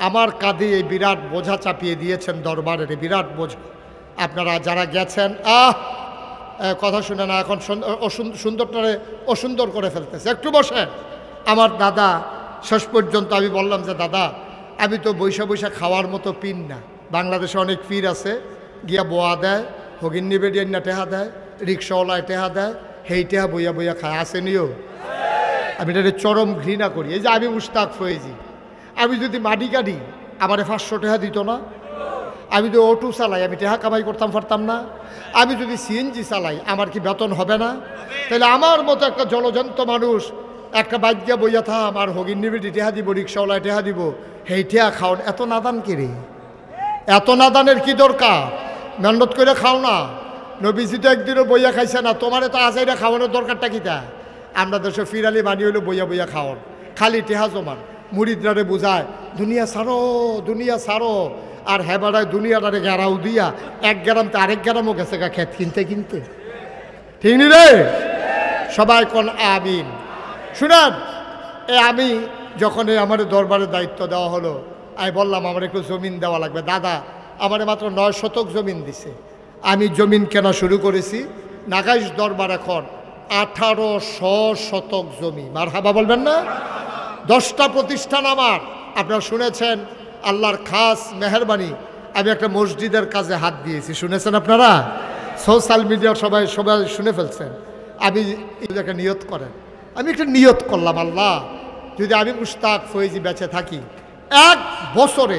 আমার কাঁধে এই বিরাট বোঝা চাপিয়ে দিয়েছেন, দরবারের বিরাট বোঝা। আপনারা যারা গেছেন কথা শুনে না, এখন সুন্দরটারে অসুন্দর করে ফেলতেছে। একটু বসেন। আমার দাদা শেষ পর্যন্ত আমি বললাম যে দাদা আমি তো বৈশা বৈশা খাওয়ার মতো পীর না। বাংলাদেশে অনেক পীর আছে, গিয়া বোয়া দেয়, হগিন্নি বেডিয়ান্না টেহা দেয়, রিক্সাওয়ালায় টেহা দেয়, হেই টেহা বইয়া বইয়া খায়, আসেনিও। আমি এটা চরম ঘৃণা করি। এই যে আমি মুশতাক ফয়েজি, আমি যদি মাটি কাটি আমারে 500 টাকা দিত না? আমি যদি অটো চালাই আমি টাকা কামাই করতাম পারতাম না? আমি যদি সিএনজি চালাই আমার কি বেতন হবে না? তাহলে আমার মতো একটা জলজন্ত মানুষ একটা বাইক গিয়া বইয়া থাম আর হগিন্নি বেডি টেহা দিব, রিক্সাওয়ালায় টেহা দিব, হেই টেহা খাও, এত নাদান কিরে? এত নাদানের কি দরকার? মেহনত করে খাও না। নবীজি তো একদিনও বইয়া খাইছে না, তোমার তো আজাইরা খাওয়ানোর দরকারটা কিটা? আমরা দেশে ফিরালি বানিয়ে হইলো বইয়া বইয়া খাওয়ান, খালি টেহা জমান। মুরিদরারে বোঝায় দুনিয়া ছাড়ো, দুনিয়া ছাড়ো, আর হেবাড়ায় দুনিয়াটারে গেরাও দিয়া 1 গ্রাম তো আরেক গ্রামও গেছে গা খেত কিনতে কিনতে। ঠিক নি রে? সবাই কোন আমিন। শুনেন, আমি যখন আমার দরবারের দায়িত্ব দেওয়া হলো, আমি বললাম আমার একটু জমিন দেওয়া লাগবে। দাদা আমার মাত্র 9 শতক জমিন দিছে। আমি জমিন কেনা শুরু করেছি। নাগাইশ দরবার এখন 1800 শতক জমি। মারহাবা বলবেন না? 10টা প্রতিষ্ঠান আমার। আপনারা শুনেছেন আল্লাহর খাস মেহেরবানি, আমি একটা মসজিদের কাজে হাত দিয়েছি, শুনেছেন আপনারা? সোশ্যাল মিডিয়া সবাই শুনে ফেলছেন। আমি একটা নিয়ত করেন, আমি একটা নিয়ত করলাম, আল্লাহ যদি আমি মুশতাক ফয়েজি বেঁচে থাকি, 1 বছরে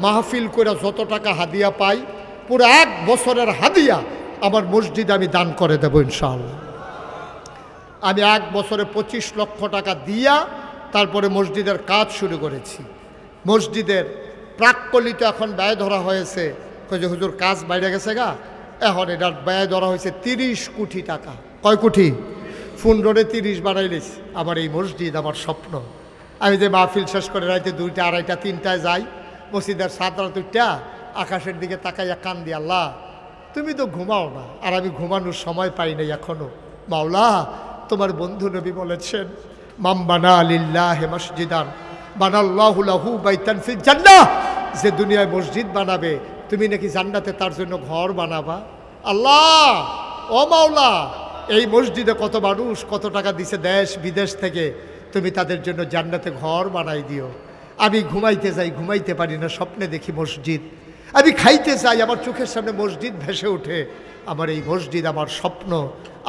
মাহফিল করে যত টাকা হাদিয়া পাই, পুরো 1 বছরের হাদিয়া আমার মসজিদে আমি দান করে দেবো ইনশাআল্লাহ। আমি 1 বছরে 25 লক্ষ টাকা দিয়া তারপরে মসজিদের কাজ শুরু করেছি। মসজিদের প্রাক্কলিত এখন ব্যয় ধরা হয়েছে, যে হুজুর কাজ বাইরে গেছে গা, এখন এটার ব্যয় ধরা হয়েছে 30 কোটি টাকা। কয় কোটি? 15 30 বাড়াইলিস। আমার এই মসজিদ আমার স্বপ্ন। আমি যে মাহফিল শেষ করে রাইতে 2টা 2:30 3টায় যাই, মসজিদের সাদরা 2টা আকাশের দিকে তাকাইয়া কান দি, আল্লাহ তুমি তো ঘুমাও না, আর আমি ঘুমানোর সময় পাই নাই এখনো। মাওলা তোমার বন্ধু নবী বলেছেন, মাম বানা লিল্লাহি মসজিদান বানাল্লাহু লাহু বাইতান ফিল জান্নাহ। যে দুনিয়ায় মসজিদ বানাবে তুমি নাকি জান্নাতে তার জন্য ঘর বানাবা। আল্লাহ ও মাওলা, এই মসজিদে কত মানুষ কত টাকা দিছে দেশ বিদেশ থেকে, তুমি তাদের জন্য জান্নাতে ঘর বানাই দিও। আমি ঘুমাইতে যাই, ঘুমাইতে পারি না, স্বপ্নে দেখি মসজিদ। আমি খাইতে চাই, আমার চোখের সামনে মসজিদ ভেসে ওঠে। আমার এই মসজিদ আমার স্বপ্ন।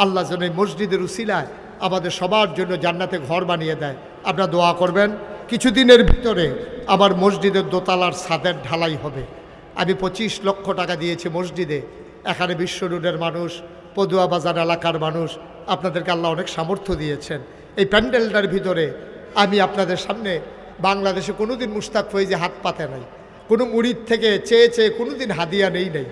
আল্লাহ যেন এই মসজিদের উসিলায় আমাদের সবার জন্য জান্নাতে ঘর বানিয়ে দেয়। আপনারা দোয়া করবেন। কিছুদিনের ভিতরে আমার মসজিদের দোতলার ছাদের ঢালাই হবে। আমি 25 লক্ষ টাকা দিয়েছি মসজিদে। এখানে বিশ্ব রোডের মানুষ, পদুয়া বাজার এলাকার মানুষ, আপনাদেরকে আল্লাহ অনেক সামর্থ্য দিয়েছেন। এই প্যান্ডেলটার ভিতরে আমি আপনাদের সামনে, বাংলাদেশে কোনোদিন মুশতাক ফয়েজি হাত পাতে নাই, কোনো মুরিদ থেকে চেয়ে চেয়ে কোনোদিন হাদিয়া নেই নাই।